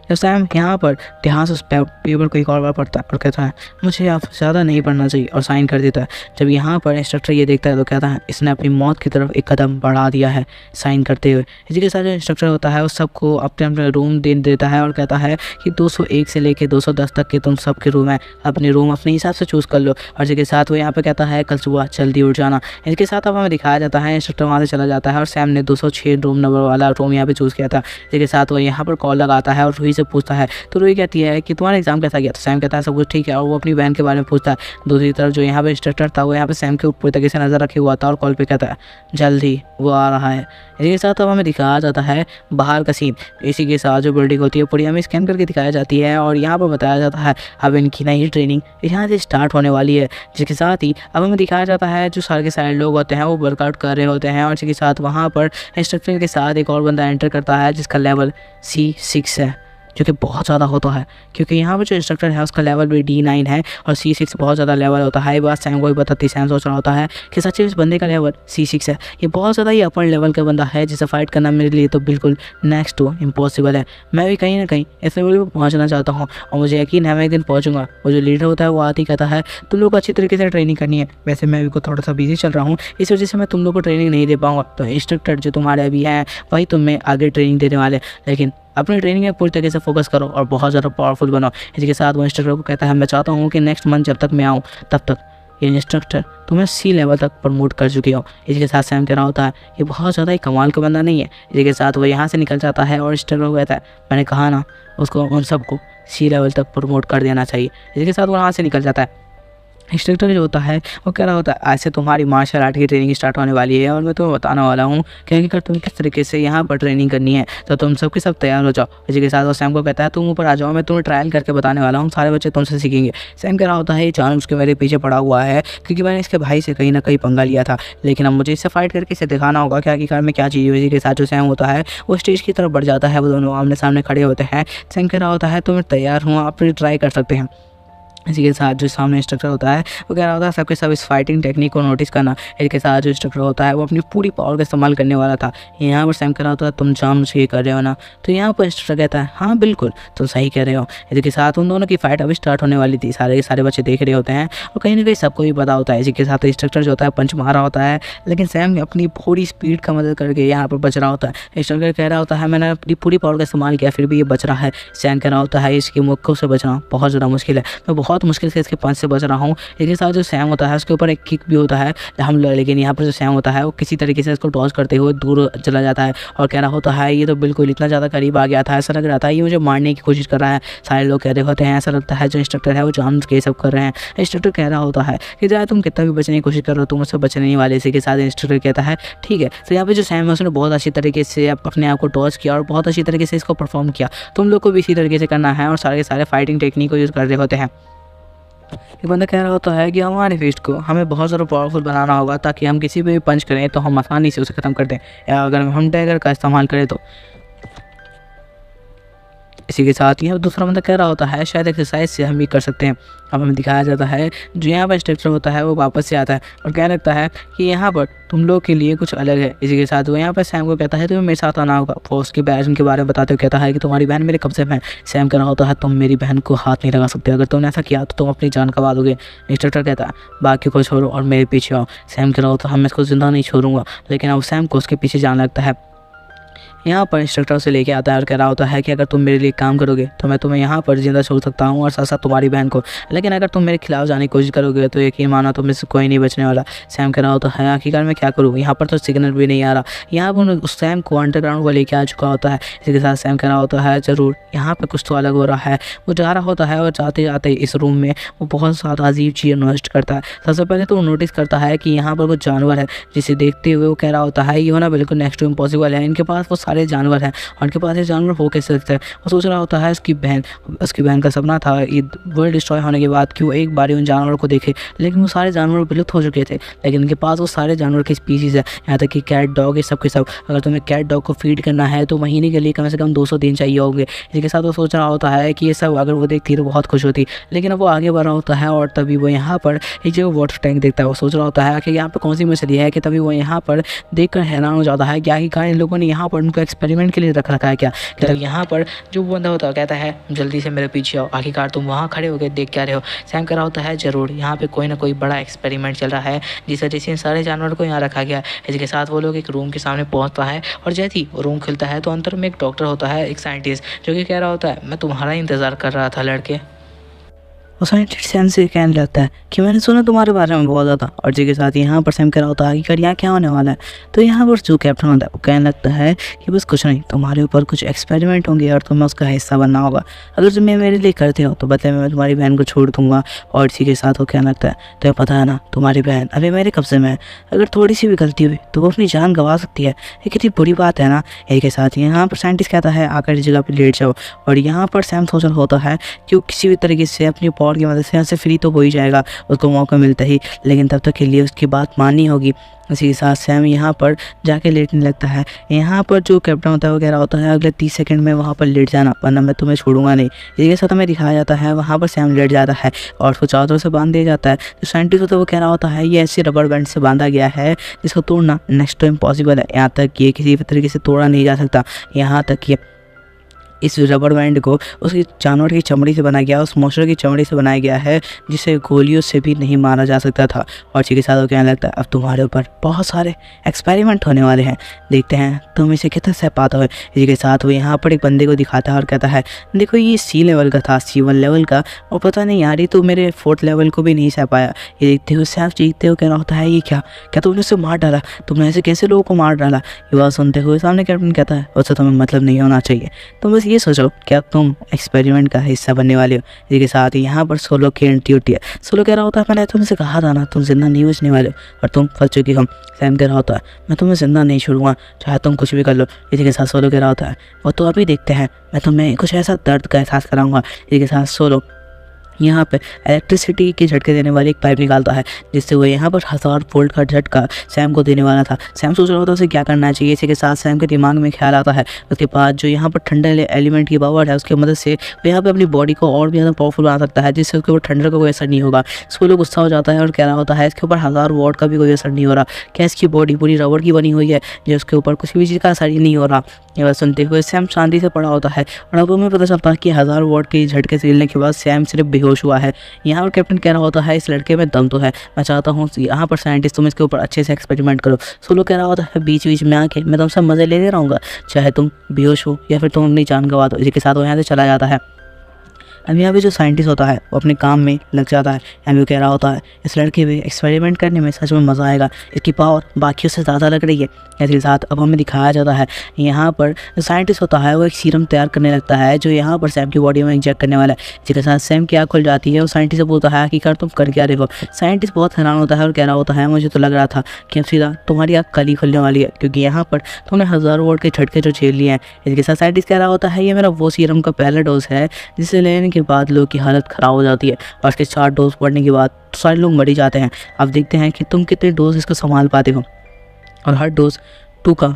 जब सैम यहाँ पर ध्यान से उस पेपर को एक और बार पढ़ता है और कहता है मुझे आप ज़्यादा नहीं पढ़ना चाहिए और साइन कर देता है। जब यहाँ पर इंस्ट्रक्टर ये देखता है तो कहता है इसने अपनी मौत की तरफ एक कदम बढ़ा दिया है साइन करते हुए। इसी के साथ जो इंस्ट्रक्टर होता है उस सबको अपने अपने रूम दे देता है और कहता है कि 201 से लेकर 210 तक के तुम सबके रूम है, अपने रूम अपने हिसाब से चूज़ कर लो। और इसी के साथ वो यहाँ पर कहता है कल सुबह जल्दी उठ जाना। इसके साथ अब हमें दिखाया जाता है इंस्ट्रक्टर वहाँ से चला जाता है और सैम ने 206 रूम नंबर वाला रूम यहाँ पर चूज़ किया था। इसी के साथ वो यहाँ पर कॉल लगाता है और रूही से पूछता है, तो रूही कहती है कि तुम्हारा एग्जाम कैसा गया। तो सैम कहता है सब कुछ ठीक है और वो अपनी बहन के बारे में पूछता है। दूसरी तरफ जो यहाँ पे इंस्ट्रक्टर था वो यहाँ पे सैम के ऊपर तरीके से नज़र रखे हुआ था और कॉल पे कहता है जल्दी वो आ रहा है। इसी के साथ अब हमें दिखाया जाता है बाहर का सीन। इसी के साथ जो बिल्डिंग होती है पूरी हमें स्कैन करके दिखाई जाती है और यहाँ पर बताया जाता है अब इनकी नई ट्रेनिंग यहाँ से स्टार्ट होने वाली है। जिसके साथ ही अब हमें दिखाया जाता है जो सारे के सारे लोग होते हैं वो वर्कआउट कर रहे होते हैं और इसी के साथ वहाँ पर इंस्ट्रक्टर के साथ एक और बंदा एंटर करता है जिसका लेवल C6 है, जो कि बहुत ज़्यादा होता है क्योंकि यहाँ पर जो इंस्ट्रक्टर है उसका लेवल भी D9 है और C6 बहुत ज़्यादा लेवल होता है। ये बात सैम को भी बताती, सैम सोच रहा होता है कि सच में इस बंदे का लेवल C6 है, ये बहुत ज़्यादा ही अपर लेवल का बंदा है जिसे फाइट करना मेरे लिए तो बिल्कुल नेक्स्ट टू इम्पॉसिबल है। मैं भी कहीं ना कहीं इस लेवल पर पहुँचना चाहता हूँ और मुझे यकीन है मैं एक दिन पहुँचूंगा। वो जो लीडर होता है वो आते ही कहता है तुम लोग को अच्छी तरीके से ट्रेनिंग करनी है, वैसे मैं भी थोड़ा सा बिजी चल रहा हूँ इस वजह से मैं तुम लोग को ट्रेनिंग नहीं दे पाऊँगा। तो इंस्ट्रक्टर जो तुम्हारे अभी हैं वही तुम्हें आगे ट्रेनिंग देने वाले, लेकिन अपनी ट्रेनिंग में पूरी तरीके से फोकस करो और बहुत ज़्यादा पावरफुल बनो। इसी के साथ वो इंस्ट्रक्टर को कहता है मैं चाहता हूँ कि नेक्स्ट मंथ जब तक मैं आऊँ तब तक ये इंस्ट्रक्टर तुम्हें C लेवल तक प्रमोट कर चुकी हो। इसी के साथ सैम कह रहा होता है ये बहुत ज़्यादा ही कमाल का बंदा नहीं है। इसी के साथ वो यहाँ से निकल जाता है और इंस्ट्रक्टर को कहता है मैंने कहा ना उसको उन सबको C लेवल तक प्रमोट कर देना चाहिए। इसी के साथ वो वहाँ से निकल जाता है। इंस्ट्रक्टर जो होता है वो कह रहा होता है आज से तुम्हारी मार्शल आर्ट की ट्रेनिंग स्टार्ट होने वाली है और मैं तुम्हें बताने वाला हूँ कि अगर तुम्हें किस तरीके से यहाँ पर ट्रेनिंग करनी है तो तुम सबके सब तैयार हो जाओ। इसी के साथ वो सैम को कहता है तुम ऊपर आ जाओ, मैं तुम्हें ट्रायल करके बताने वाला हूँ, सारे बच्चे तुमसे सीखेंगे। सैम कह रहा होता है ये जान उसके मेरे पीछे पड़ा हुआ है क्योंकि मैंने इसके भाई से कहीं ना कहीं पंगा लिया था, लेकिन अब मुझे इससे फाइट करके इसे दिखाना होगा कि आखिरकार में क्या चीज़ है। इसी के साथ जो सैम होता है वो स्टेज की तरफ बढ़ जाता है, वो दोनों आमने सामने खड़े होते हैं। सैम कह रहा होता है तो मैं तैयार हूँ, आप ट्राई कर सकते हैं। इसी के साथ जो सामने इंस्ट्रक्टर होता है वो कह रहा होता है सबके सब इस फाइटिंग टेक्निक को नोटिस करना। इसके साथ जो इंस्ट्रक्टर होता है वो अपनी पूरी पावर का इस्तेमाल करने वाला था। यहाँ पर सैम कह रहा होता है तुम जानबूझ के ये कर रहे हो ना, तो यहाँ पर इंस्ट्रक्टर कहता है हाँ बिल्कुल तुम सही कह रहे हो। इसके साथ उन दोनों की फाइट अभी स्टार्ट होने वाली थी, सारे के सारे बच्चे देख रहे होते हैं और कहीं ना कहीं सबको भी पता होता है। इसी के साथ इंस्ट्रक्टर जो होता है पंच मारा होता है, लेकिन सैम ने अपनी पूरी स्पीड का मदद करके यहाँ पर बच रहा होता है। इंस्ट्रक्टर कह रहा होता है मैंने अपनी पूरी पावर का इस्तेमाल किया फिर भी ये बच रहा है। सैम कह रहा होता है इसकी मुक्कों से बचना बहुत ज़्यादा मुश्किल है, मैं बहुत मुश्किल से इसके से बच रहा हूँ। इसके साथ जो सैम होता है उसके ऊपर एक किक भी होता है हम, लेकिन यहाँ पर जो सैम होता है वो किसी तरीके से इसको डॉज करते हुए दूर चला जाता है और कह रहा होता है ये तो बिल्कुल इतना ज़्यादा करीब आ गया था, ऐसा लग रहा था ये मुझे मारने की कोशिश कर रहा है। सारे लोग कह रहे होते हैं ऐसा लगता है जो इंस्ट्रक्टर है वो जान के सब कर रहे हैं। इंस्ट्रक्टर कह रहा होता है कि चाहे तुम कितना भी बचने की कोशिश कर रहे हो तुम उससे बचने नहीं वाले। इसी के साथ इंस्ट्रक्टर कहता है ठीक है। तो यहाँ पे जो सैम है उसने बहुत अच्छी तरीके से अपने आप को डॉज किया और बहुत अच्छी तरीके से इसको परफॉर्म किया। तुम लोग को भी इसी तरीके से करना है और सारे के सारे फाइटिंग टेक्निक को यूज़ कर रहे होते हैं। एक बंदा कह रहा होता है कि हमारे फिस्ट को हमें बहुत ज़्यादा पावरफुल बनाना होगा ताकि हम किसी पे भी पंच करें तो हम आसानी से उसे ख़त्म कर दें, या अगर हम डैगर का इस्तेमाल करें तो। इसी के साथ ही दूसरा बंदा कह रहा होता है शायद एक्सरसाइज से हम भी कर सकते हैं। अब हमें दिखाया जाता है जो यहाँ पर इंस्ट्रक्टर होता है वो वापस से आता है और कहने लगता है कि यहाँ पर तुम लोग के लिए कुछ अलग है। इसी के साथ वो यहाँ पर सैम को कहता है तुम्हें मेरे साथ आना होगा। वो उसकी बहन के बारे में बताते हुए कहता है कि तुम्हारी बहन मेरे कब्जे में है। सैम कह रहा होता है तुम मेरी बहन को हाथ नहीं लगा सकते, अगर तुमने ऐसा किया तो तुम अपनी जान गंवा दोगे। इंस्ट्रक्टर कहता है बाकी को छोड़ो और मेरे पीछे आओ। सैम कह रहा होता है मैं इसको जिंदा नहीं छोड़ूंगा, लेकिन अब सैम को उसके पीछे जाने लगता है। यहाँ पर इंस्ट्रक्टर उसे लेके आता है और कह रहा होता है कि अगर तुम मेरे लिए काम करोगे तो मैं तुम्हें यहाँ पर जिंदा छोड़ सकता हूँ और साथ साथ तुम्हारी बहन को, लेकिन अगर तुम मेरे खिलाफ जाने की कोशिश करोगे तो यकीन मानो तुम इससे कोई नहीं बचने वाला। सैम कह रहा होता है आखिरकार मैं क्या करूँ, यहाँ पर तो सिग्नल भी नहीं आ रहा। यहाँ पर उस सैम को अंडरग्राउंड को लेके आ चुका होता है। इसके साथ सैम कह रहा होता है ज़रूर यहाँ पर कुछ तो अलग हो रहा है। वो जा रहा होता है और जाते जाते इस रूम में वो बहुत ज़्यादा अजीब चीज़ नोटिस करता है। सबसे पहले तो वो नोटिस करता है कि यहाँ पर कुछ जानवर है, जिसे देखते हुए वो कह रहा होता है ये होना बिल्कुल नेक्स्ट टू इम्पॉसिबल है, इनके पास वो सारे जानवर हैं और उनके पास ये जानवर हो कैसे सकता है। वो सोच रहा होता है उसकी बहन का सपना था ये वर्ल्ड डिस्ट्रॉय होने के बाद कि वो एक बार उन जानवरों को देखे, लेकिन वो सारे जानवर विलुप्त हो चुके थे, लेकिन उनके पास वो सारे जानवर की स्पीसीज़ है, यहाँ तक कि कैट डॉग है सब के सब। अगर तुम्हें कैट डॉग को फीड करना है तो महीने के लिए कम से कम 200 दिन चाहिए होंगे। इसके साथ वो सोच रहा होता है कि ये सब अगर वो देखती तो बहुत खुश होती, लेकिन अब वो आगे बढ़ रहा होता है और तभी वो यहाँ पर एक जगह वाटर टैंक देखता है। वो सोच रहा होता है कि यहाँ पर कौन सी मछली है कि तभी वो यहाँ पर देखकर हैरान हो जाता है कि आखिरकार इन लोगों ने यहाँ पर उनको एक्सपेरिमेंट के लिए रखा है क्या। यहाँ पर जो बंदा होता है कहता है जल्दी से मेरे पीछे आओ, आखिरकार तुम वहाँ खड़े हो गए देख क्या रहे हो। सैम कह रहा होता है जरूर यहाँ पे कोई ना कोई बड़ा एक्सपेरिमेंट चल रहा है जिस वजह से सारे जानवरों को यहाँ रखा गया है। इसके साथ वो लोग एक रूम के सामने पहुँचता है और जैसे ही वो रूम खुलता है तो अंदर में एक डॉक्टर होता है, एक साइंटिस्ट, जो कि कह रहा होता है मैं तुम्हारा इंतज़ार कर रहा था लड़के। और साइंटिस्ट सैम से कहने लगता है कि मैंने सुना तुम्हारे बारे में बहुत ज़्यादा। और जी के साथ यहाँ पर सैम कह रहा होता है कि यहाँ क्या होने वाला है। तो यहाँ पर जो कैप्टन होता है वो कहने लगता है कि बस कुछ नहीं, तुम्हारे ऊपर कुछ एक्सपेरिमेंट होंगे और तुम्हें उसका हिस्सा बनना होगा। अगर तुम मेरे लिए करते हो तो बदले में मैं तुम्हारी बहन को छोड़ दूंगा। और इसी के साथ वो कहने लगता है तो पता है ना तुम्हारी बहन अभी मेरे कब्जे में है, अगर थोड़ी सी भी गलती हुई तो वो अपनी जान गंवा सकती है, ये कितनी बुरी बात है ना। यही के साथ यहाँ पर साइंटिस्ट कहता है आकर जगह पर लेट जाओ। और यहाँ पर सैम सोच रहा होता है कि वो किसी भी तरीके से अपनी पावर की मदद से यहाँ से फ्री तो हो ही जाएगा उसको मौका मिलता ही, लेकिन तब तक के लिए उसकी बात माननी होगी। इसी के साथ सैम यहाँ पर जाके लेटने लगता है। यहाँ पर जो कैप्टन होता है वो कह रहा होता है अगले 30 सेकंड में वहाँ पर लेट जाना वरना मैं तुम्हें छोड़ूंगा नहीं। इसी के साथ हमें दिखाया जाता है वहाँ पर सैम लेट जाता है और उसको चारों तरफ से बांध दिया जाता है। जो साइंटिस्ट होता है वो कह रहा होता है ये ऐसे रबर बैंड से बांधा गया है जिसको तोड़ना नेक्स्ट टू इम्पॉसिबल है, यहाँ तक ये किसी भी तरीके से तोड़ा नहीं जा सकता। यहाँ तक ये इस रबर बैंड को उसकी जानवर की चमड़ी से बनाया गया, उस मॉन्स्टर की चमड़ी से बनाया गया है जिसे गोलियों से भी नहीं मारा जा सकता था। और इसी के साथ वो कहने लगता है अब तुम्हारे ऊपर बहुत सारे एक्सपेरिमेंट होने वाले हैं, देखते हैं तुम इसे कितना सह पाता हो। इसी के साथ वो यहाँ पर एक बंदे को दिखाता है और कहता है देखो ये C लेवल का था, C1 लेवल का, और पता नहीं यार ये तो मेरे 4th लेवल को भी नहीं सह पाया। ये देखते हुए सैम चीखते हुए कह रहा होता है ये क्या तुमने उसे मार डाला, तुमने ऐसे कैसे लोगों को मार डाला। ये बात सुनते हुए सामने कैप्टन कहता है उससे तुम्हें मतलब नहीं होना चाहिए, तुम बस बस ये सोचो कि अब तुम एक्सपेरिमेंट का हिस्सा बनने वाले हो। इसी के साथ ही यहाँ पर सोलो की एंट्री होती है। सोलो कह रहा होता है मैंने तुमसे कहा था ना तुम जिंदा नहीं बचने वाले हो और तुम फंस चुकी हो। सैम कह रहा होता है मैं तुम्हें जिंदा नहीं छोड़ूंगा चाहे तुम कुछ भी कर लो। इसी के साथ सोलो कह रहा होता है वो तो अभी देखते हैं, मैं तुम्हें कुछ ऐसा दर्द का एहसास कराऊंगा। इसी के साथ सोलो यहाँ पे इलेक्ट्रिसिटी के झटके देने वाली एक पाइप निकालता है जिससे वो यहाँ पर 1000 वोल्ट का झटका सैम को देने वाला था। सैम सोच रहा होता है उसे क्या करना चाहिए। इसी के साथ सैम के दिमाग में ख्याल आता है उसके बाद जो यहाँ पर ठंडा एलिमेंट की पावर है उसकी मदद से वो यहाँ पे अपनी बॉडी को और भी ज़्यादा पावरफुल बना सकता है जिससे उसके ऊपर ठंडर का कोई असर नहीं होगा। सोलो गुस्सा हो जाता है और कह रहा होता है इसके ऊपर 1000 वोल्ट का भी कोई असर नहीं हो रहा, क्या इसकी बॉडी पूरी रबड़ की बनी हुई है जो उसके ऊपर कुछ भी चीज़ का असर ही नहीं हो रहा। ये बात सुनते हुए सैम शांति से पड़ा होता है और अब हमें पता चलता है कि 1000 वोल्ट के झटके से हिलने के बाद सैम सिर्फ बेहोश हुआ है। यहाँ पर कैप्टन कह रहा होता है इस लड़के में दम तो है, मैं चाहता हूँ यहाँ पर साइंटिस्ट तुम इसके ऊपर अच्छे से एक्सपेरिमेंट करो। सोलो कह रहा होता है बीच बीच में आके मैं तुमसे मज़े ले रहूँगा चाहे तुम बेहोश हो या फिर तुम अपनी जान गंवा दो। इसी के साथ वो यहाँ से चला जाता है। अब यहाँ पे जो साइंटिस्ट होता है वो अपने काम में लग जाता है। एम यू कह रहा होता है इस लड़के पे एक्सपेरिमेंट करने में सच में मज़ा आएगा, इसकी पावर बाकियों से ज़्यादा लग रही है। इसके साथ अब हमें दिखाया जाता है यहाँ पर जो साइंटिस्ट होता है वो एक सीरम तैयार करने लगता है जो यहाँ पर सैम की बॉडी में इंजेक्ट करने वाला है। जिसके साथ सैम की आँख खुल जाती है और साइंटिस्ट से बोलता है कि कर तुम कर क्या रहे हो। साइंटिस्ट बहुत हैरान होता है और कह रहा होता है मुझे तो लग रहा था कि अब सीधा तुम्हारी आँख कल ही खुलने वाली है क्योंकि यहाँ पर तुमने 1000 वोल्ट के झटके जो झेल लिए हैं। इसके साथ साइंटिस्ट कह रहा होता है ये मेरा वो सीरम का पहला डोज है जिसे लेने के बाद लोग की हालत ख़राब हो जाती है और इसके 4 डोज पड़ने के बाद सारे लोग मर ही जाते हैं। अब देखते हैं कि तुम कितने डोज इसको संभाल पाते हो और हर डोज 2 का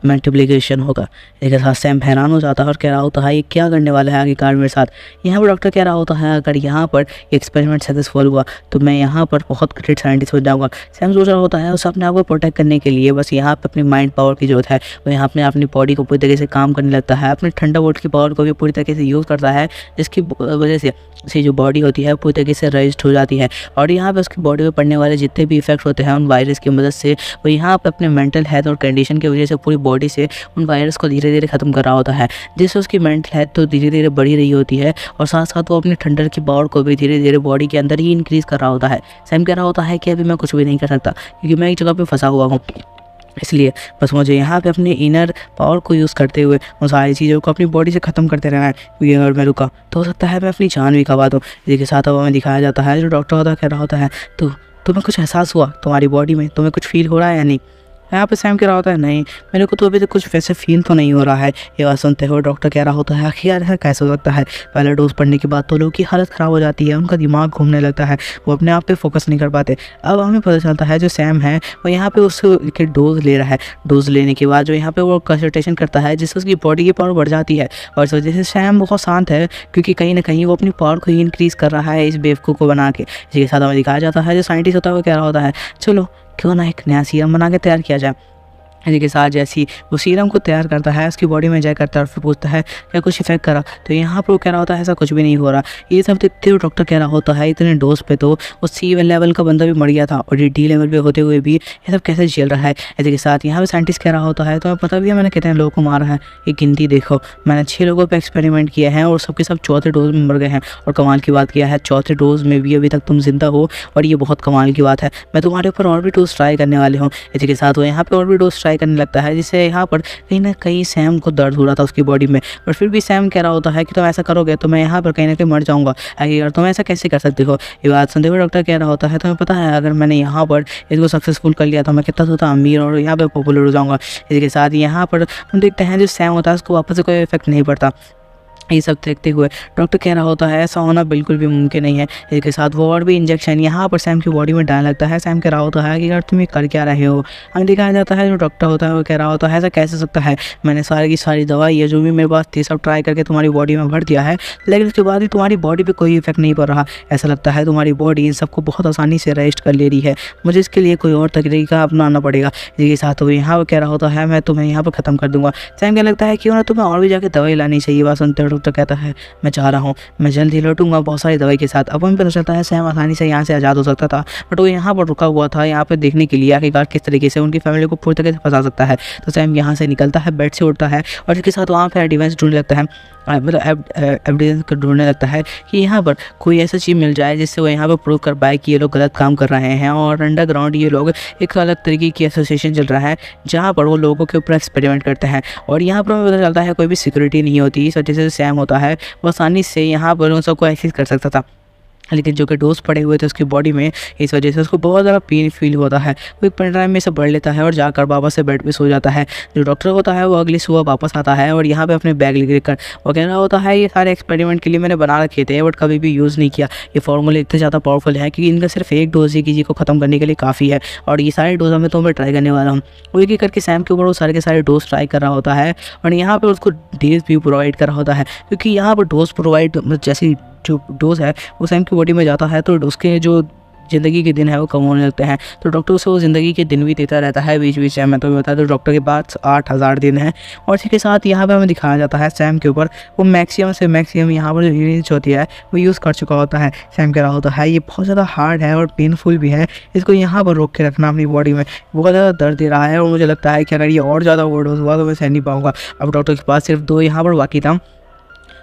मल्टीप्लिकेशन होगा। इसके साथ सैम हैरान हो जाता है और कह रहा होता है ये क्या करने वाला है आगे कार मेरे साथ। यहाँ पर डॉक्टर कह रहा होता है अगर यहाँ पर एक्सपेरिमेंट सक्सेसफुल हुआ तो मैं यहाँ पर बहुत ग्रेट साइंटिस्ट हो जाऊँगा। सैम सोच रहा होता है उसे अपने आप को प्रोटेक्ट करने के लिए बस यहाँ पर अपनी माइंड पावर की जरूरत है। वो यहाँ अपनी बॉडी को पूरी तरीके से काम करने लगता है, अपने ठंडा वोल्ट की पावर को भी पूरी तरीके से यूज़ करता है जिसकी वजह से उसकी जो बॉडी होती है पूरी तरीके से रजिस्ट हो जाती है। और यहाँ पर उसकी बॉडी में पड़ने वाले जितने भी इफेक्ट होते हैं उन वायरस की मदद से वो यहाँ पर अपने मेंटल हेल्थ और कंडीशन की वजह से पूरी बॉडी से उन वायरस को धीरे धीरे ख़त्म कर रहा होता है जिससे उसकी मेंटल हेल्थ तो धीरे धीरे बढ़ी रही होती है और साथ साथ वो अपने ठंडर की पावर को भी धीरे धीरे बॉडी के अंदर ही इंक्रीज़ कर रहा होता है। सैम कह रहा होता है कि अभी मैं कुछ भी नहीं कर सकता क्योंकि मैं एक जगह पे फंसा हुआ हूँ, इसलिए बस मुझे यहाँ पे अपने इनर पावर को यूज़ करते हुए उन सारी चीज़ों को अपनी बॉडी से ख़त्म करते रहना है क्योंकि अगर मैं रुका तो हो सकता है मैं अपनी जान भी गंवा दूँ। इसी के साथ अब हमें दिखाया जाता है जो डॉक्टर होता है कह रहा होता है तो तुम्हें कुछ एहसास हुआ तुम्हारी बॉडी में, तुम्हें कुछ फील हो रहा है या नहीं। यहाँ पे सैम कह रहा होता है नहीं मेरे को तो अभी तक कुछ वैसे फील तो नहीं हो रहा है। ये बात सुनते हुए डॉक्टर कह रहा होता है आखिर यार ऐसा कैसे हो सकता है, पहला डोज पड़ने के बाद तो लोगों की हालत ख़राब हो जाती है, उनका दिमाग घूमने लगता है, वो अपने आप पे फोकस नहीं कर पाते। अब हमें पता चलता है जो सैम है वो यहाँ पे उसके डोज ले रहा है। डोज लेने के बाद जो यहाँ पे वो कंसल्टेशन करता है जिससे उसकी बॉडी की पावर बढ़ जाती है और इस वजह से सैम बहुत शांत है क्योंकि कहीं ना कहीं वो अपनी पावर को इंक्रीज़ कर रहा है इस बेवकूफ़ को बना के। इसी के साथ हमें दिखाया जाता है जो साइंटिस्ट होता है वो कह रहा होता है चलो क्यों ना एक नया सीरम बना के तैयार किया जाए। इसी के साथ जैसी वो सीरम को तैयार करता है उसकी बॉडी में इंजेक्ट करता है और फिर पूछता है क्या कुछ इफेक्ट करा, तो यहाँ पर वो कह रहा होता है ऐसा कुछ भी नहीं हो रहा। ये सब देखते हुए डॉक्टर कह रहा होता है इतने डोज पे तो वो C लेवल का बंदा भी मर गया था और D लेवल पे होते हुए भी ये सब कैसे झेल रहा है। इसी के साथ यहाँ पे साइंटिस्ट कह रहा होता है तो पता भी है मैंने कितने लोगों को मारा है, ये गिनती देखो मैंने 6 लोगों पर एक्सपेरिमेंट किया है और सबके सब चौथे डोज में मर गए हैं। और कमाल की बात किया है चौथे डोज में भी अभी तक तुम जिंदा हो और ये बहुत कमाल की बात है, मैं तुम्हारे ऊपर और भी डोज ट्राई करने वाले हूँ। इसी के साथ वो यहाँ पर और भी डोज ट्राई करने लगता है जिससे यहाँ पर कहीं ना कहीं सैम को दर्द हो रहा था उसकी बॉडी में। और फिर भी सैम कह रहा होता है कि तुम ऐसा करोगे तो मैं यहाँ पर कहीं ना कहीं मर जाऊँगा, अगर तुम ऐसा कैसे कर सकते हो। ये बात सुनते हुए डॉक्टर कह रहा होता है तुम्हें पता है अगर मैंने यहाँ पर इसको सक्सेसफुल कर लिया तो मैं कितना ज़्यादा अमीर और यहाँ पर पॉपुलर हो जाऊँगा। इसी के साथ यहाँ पर हम देखते हैं जो सैम होता है उसको वापस से कोई इफेक्ट नहीं पड़ता। ये सब देखते हुए डॉक्टर कह रहा होता है ऐसा होना बिल्कुल भी मुमकिन नहीं है। इसके साथ वो और भी इंजेक्शन यहाँ पर सैम की बॉडी में डालने लगता है। सैम कह रहा होता है कि यार तुम ये कर क्या रहे हो। हमें दिखाया जाता है जो डॉक्टर होता है वो कह रहा होता है ऐसा कैसे सकता है, मैंने सारी की सारी दवाई है जो भी मेरे पास थी सब ट्राई करके तुम्हारी बॉडी में भर दिया है लेकिन उसके बाद भी तुम्हारी बॉडी पर कोई इफेक्ट नहीं पड़ रहा। ऐसा लगता है तुम्हारी बॉडी इन सबको बहुत आसानी से रेस्ट कर ले रही है, मुझे इसके लिए कोई और तरीका अपनाना पड़ेगा। इसी के साथ वो यहाँ पर कह रहा होता है मैं तुम्हें यहाँ पर ख़त्म कर दूंगा। सैम क्या लगता है क्यों ना तुम्हें और भी जाके दवाई लानी चाहिए। बात सुनते डॉक्टर कहता है मैं जा रहा हूँ, मैं जल्द ही लौटूंगा बहुत सारी दवाई के साथ। अब हमें पता चलता है सैम आसानी से यहाँ से आज़ाद हो सकता था, बट वो यहाँ पर रुका हुआ था, यहाँ पर देखने के लिए आखिरकार किस तरीके से उनकी फैमिली को पूरी तरह से फंसा सकता है। तो सैम यहाँ से निकलता है, बेड से उठता है और इसके साथ वहाँ पर डिवाइस ढूंढने लगता है, मतलब एविडेंस ढूंढने लगता है कि यहाँ पर कोई ऐसा चीज़ मिल जाए जिससे वो यहाँ पर प्रूव कर पाए कि ये लोग गलत काम कर रहे हैं। और अंडरग्राउंड ये लोग एक अलग तरीके की एसोसिएशन चल रहा है जहाँ पर वो लोगों के ऊपर एक्सपेरिमेंट करते हैं। और यहाँ पर हमें पता चलता है कोई भी सिक्योरिटी नहीं होती, इस वजह से सैम होता है वो आसानी से यहाँ पर उन सबको एक्सेस कर सकता था, लेकिन जो कि डोज पड़े हुए थे उसकी बॉडी में, इस वजह से उसको बहुत ज़्यादा पेन फील होता है। वो एक पेन ड्राइव में से बढ़ लेता है और जाकर वापस से बेड पे सो जाता है। जो डॉक्टर होता है वो अगली सुबह वापस आता है और यहाँ पे अपने बैग लेकर कर वो कह रहा होता है ये सारे एक्सपेरिमेंट के लिए मैंने बना रखे थे बट कभी भी यूज़ नहीं किया। ये फार्मूले इतने ज़्यादा पावरफुल है कि इनका सिर्फ एक डोज ही किसी को ख़त्म करने के लिए काफ़ी है और ये सारे डोज मैं तो मैं ट्राई करने वाला हूँ। वो एक एक करके सैम के ऊपर वो सारे के सारे डोज ट्राई कर रहा होता है और यहाँ पर उसको डेज भी प्रोवाइड कर रहा होता है, क्योंकि यहाँ पर डोज प्रोवाइड जैसी जो डोज है वो सैम की बॉडी में जाता है तो उसके जो ज़िंदगी के दिन है वो कम होने लगते हैं। तो डॉक्टर उसे वो ज़िंदगी के दिन भी देता रहता है बीच बीच में। मैं तो बताया तो डॉक्टर के पास 8000 दिन है और इसी के साथ यहाँ पे हमें दिखाया जाता है सैम के ऊपर वो मैक्सिमम से मैक्सिमम यहाँ पर जो यूनिट होती है वो यूज़ कर चुका होता है। सैम कह रहा होता है ये बहुत ज़्यादा हार्ड है और पेनफुल भी है, इसको यहाँ पर रोक के रखना अपनी बॉडी में बहुत ज़्यादा दर्द दे रहा है और मुझे लगता है कि अगर ये और ज़्यादा ओवरडोज हुआ तो मैं सह नहीं पाऊँगा। अब डॉक्टर के पास सिर्फ 2 यहाँ पर बाकी था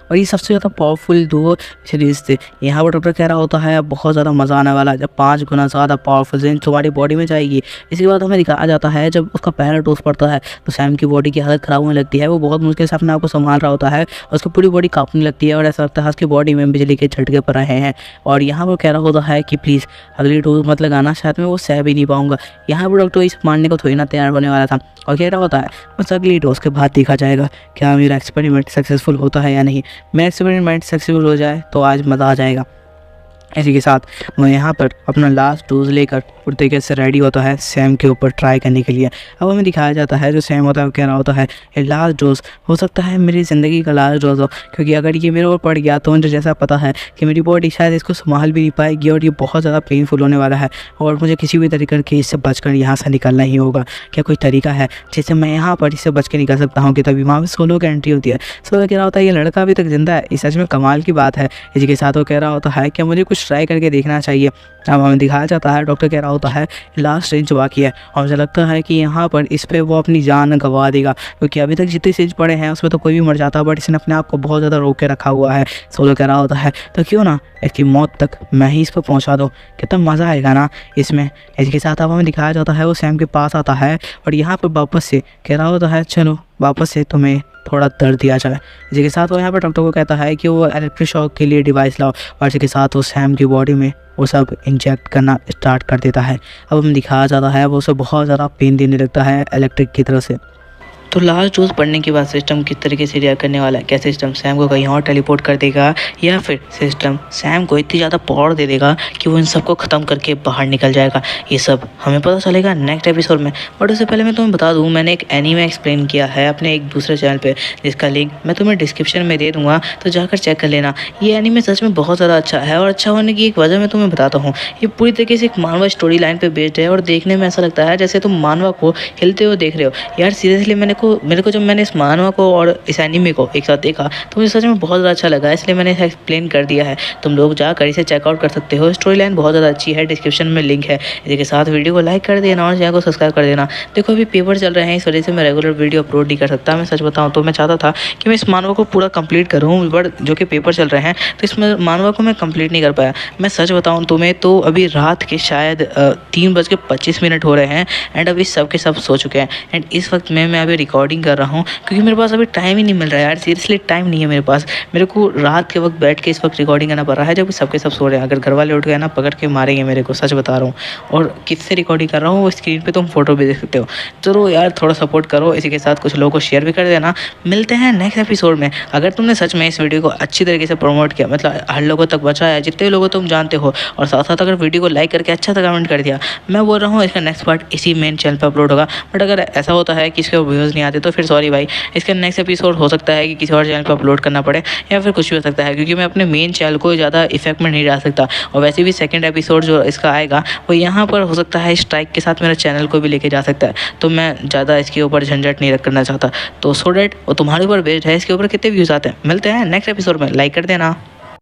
और ये सबसे ज़्यादा पावरफुल 2 सीरीज़ थे। यहाँ पर डॉक्टर कह रहा होता है बहुत ज़्यादा मज़ा आने वाला है जब 5 गुना ज़्यादा पावरफुल रेंज तुम्हारी बॉडी में जाएगी। इसके बाद हमें दिखाया जाता है जब उसका पहला डोज पड़ता है तो सैम की बॉडी की हालत ख़राब होने लगती है। वो बहुत मुश्किल से अपने आप को संभाल रहा होता है और उसकी पूरी बॉडी काँपने लगती है और ऐसा लगता है उसकी बॉडी में बिजली के झटके पड़ रहे हैं। और यहाँ पर कह रहा होता है कि प्लीज़ अगली डोज मत लगाना, शायद मैं वो सह भी नहीं पाऊँगा। यहाँ पर डॉक्टर इस मानने को थोड़ी ना तैयार होने वाला था और कह रहा होता है बस अगली डोज के बाद देखा जाएगा क्या मेरा एक्सपेरिमेंट सक्सेसफुल होता है या नहीं। मेरा एक्सपेरिमेंट सक्सेसफुल हो जाए तो आज मज़ा आ जाएगा। इसी के साथ वो यहाँ पर अपना लास्ट डोज लेकर पूरी तरीके से रेडी होता है सैम के ऊपर ट्राई करने के लिए। अब हमें दिखाया जाता है जो सैम होता है वो कह रहा होता है ये लास्ट डोज हो सकता है मेरी ज़िंदगी का लास्ट डोज हो, क्योंकि अगर ये मेरे ऊपर पड़ गया तो मुझे जैसा पता है कि मेरी बॉडी शायद इसको संभाल भी नहीं पाएगी और ये बहुत ज़्यादा पेनफुल होने वाला है और मुझे किसी भी तरीके के इससे बचकर यहाँ से निकलना ही होगा। क्या कोई तरीका है जिससे मैं यहाँ पर इससे बच के निकल सकता हूँ? कि तभी वहाँ पर सोलो की एंट्री होती है। सोलो कह रहा होता है ये लड़का अभी तक जिंदा है, इस सच में कमाल की बात है। इसी के साथ वो कह रहा होता है कि मुझे कुछ ट्राई करके देखना चाहिए। अब हमें दिखाया जाता है डॉक्टर कह रहा होता है लास्ट रेंज बाकी है और मुझे लगता है कि यहाँ पर इस पर वो अपनी जान गंवा देगा, क्योंकि अभी तक जितने स्टेज पड़े हैं उसमें तो कोई भी मर जाता बट इसने अपने आप को बहुत ज़्यादा रोक के रखा हुआ है। सोलो कह रहा होता है तो क्यों ना इसकी मौत तक मैं ही इस पर पहुँचा दूँ, कितना मज़ा आएगा ना इसमें। इसके साथ अब हमें दिखाया जाता है वो सैम के पास आता है और यहाँ पर वापस से कह रहा होता है चलो वापस से तुम्हें थोड़ा दर्द दिया जाए। इसी के साथ वो यहाँ पर डॉक्टर को कहता है कि वो इलेक्ट्रिक शॉक के लिए डिवाइस लाओ और इसी के साथ वो सैम की बॉडी में वो सब इंजेक्ट करना स्टार्ट कर देता है। अब हमें दिखाया जाता है वो उसे बहुत ज़्यादा पेन देने लगता है इलेक्ट्रिक की तरफ से। तो लास्ट डोज पढ़ने के बाद सिस्टम किस तरीके से रिएक्ट करने वाला है? क्या सिस्टम सैम को कहीं और टेलीपोर्ट कर देगा या फिर सिस्टम सैम को इतनी ज़्यादा पावर दे देगा कि वो इन सबको ख़त्म करके बाहर निकल जाएगा? ये सब हमें पता चलेगा नेक्स्ट एपिसोड में। बट उससे पहले मैं तुम्हें बता दूँ मैंने एक एनीमे एक्सप्लेन किया है अपने एक दूसरे चैनल पर, जिसका लिंक मैं तुम्हें डिस्क्रिप्शन में दे दूँगा, तो जाकर चेक कर लेना। ये एनीमे सच में बहुत ज़्यादा अच्छा है और अच्छा होने की एक वजह मैं तुम्हें बताता हूँ। ये पूरी तरीके से एक मानवा स्टोरी लाइन पर बेस्ड है और देखने में ऐसा लगता है जैसे तुम मानवा को हिलते हुए देख रहे हो। यार सीरियसली मेरे को जब मैंने इस मानवा को और इस एनीमे को एक साथ देखा तो मुझे सच में बहुत ज़्यादा अच्छा लगा, इसलिए मैंने इसे एक्सप्लेन कर दिया है। तुम लोग जाकर इसे चेकआउट कर सकते हो, स्टोरी लाइन बहुत ज़्यादा अच्छी है, डिस्क्रिप्शन में लिंक है। इसी के साथ वीडियो को लाइक कर देना और चैनल को सब्सक्राइब कर देना। देखो अभी पेपर चल रहे हैं, इस वजह से मैं रेगुलर वीडियो अपलोड नहीं कर सकता। मैं सच बताऊँ तो मैं चाहता था कि मैं इस मानवा को पूरा कंप्लीट करूँ, बट जो कि पेपर चल रहे हैं तो इस मानवा को मैं कंप्लीट नहीं कर पाया। मैं सच बताऊँ तुम्हें तो अभी रात के शायद 3:25 हो रहे हैं एंड अभी सब के सब सो चुके हैं एंड इस वक्त मैं अभी रिकॉर्डिंग कर रहा हूँ क्योंकि मेरे पास अभी टाइम ही नहीं मिल रहा है। यार सीरियसली टाइम नहीं है मेरे पास। मेरे को रात के वक्त बैठ के इस वक्त रिकॉर्डिंग करना पड़ रहा है जबकि सबके सब सो रहे हैं। अगर घर वाले उठ गए ना पकड़ के मारेंगे मेरे को, सच बता रहा हूँ। और किससे रिकॉर्डिंग कर रहा हूँ वो स्क्रीन पे तुम फोटो भी देख सकते हो। चलो यार थोड़ा सपोर्ट करो, इसी के साथ कुछ लोगों को शेयर भी कर देना। मिलते हैं नेक्स्ट एपिसोड में। अगर तुमने सच में इस वीडियो को अच्छी तरीके से प्रमोट किया, मतलब हर लोगों तक बचाया जितने लोगों तुम जानते हो, और साथ साथ अगर वीडियो को लाइक करके अच्छा सा कमेंट कर दिया, मैं बोल रहा हूँ इसका नेक्स्ट पार्ट इसी मेन चैनल पर अपलोड होगा। बट अगर ऐसा होता है कि इसके व्यूज़ नहीं नहीं आते तो फिर सॉरी भाई, इसका नेक्स्ट एपिसोड हो सकता है कि किसी और चैनल पर अपलोड करना पड़े या फिर कुछ भी हो सकता है, क्योंकि मैं अपने मेन चैनल को ज़्यादा इफेक्ट में नहीं डाल सकता। और वैसे भी सेकंड एपिसोड जो इसका आएगा वो यहाँ पर हो सकता है स्ट्राइक के साथ मेरे चैनल को भी लेके जा सकता है, तो मैं ज़्यादा इसके ऊपर झंझट नहीं करना चाहता। तो सो डैट वो तुम्हारे ऊपर बेस्ड है, इसके ऊपर कितने व्यूज़ आते हैं। मिलते हैं नेक्स्ट एपिसोड में, लाइक कर देना।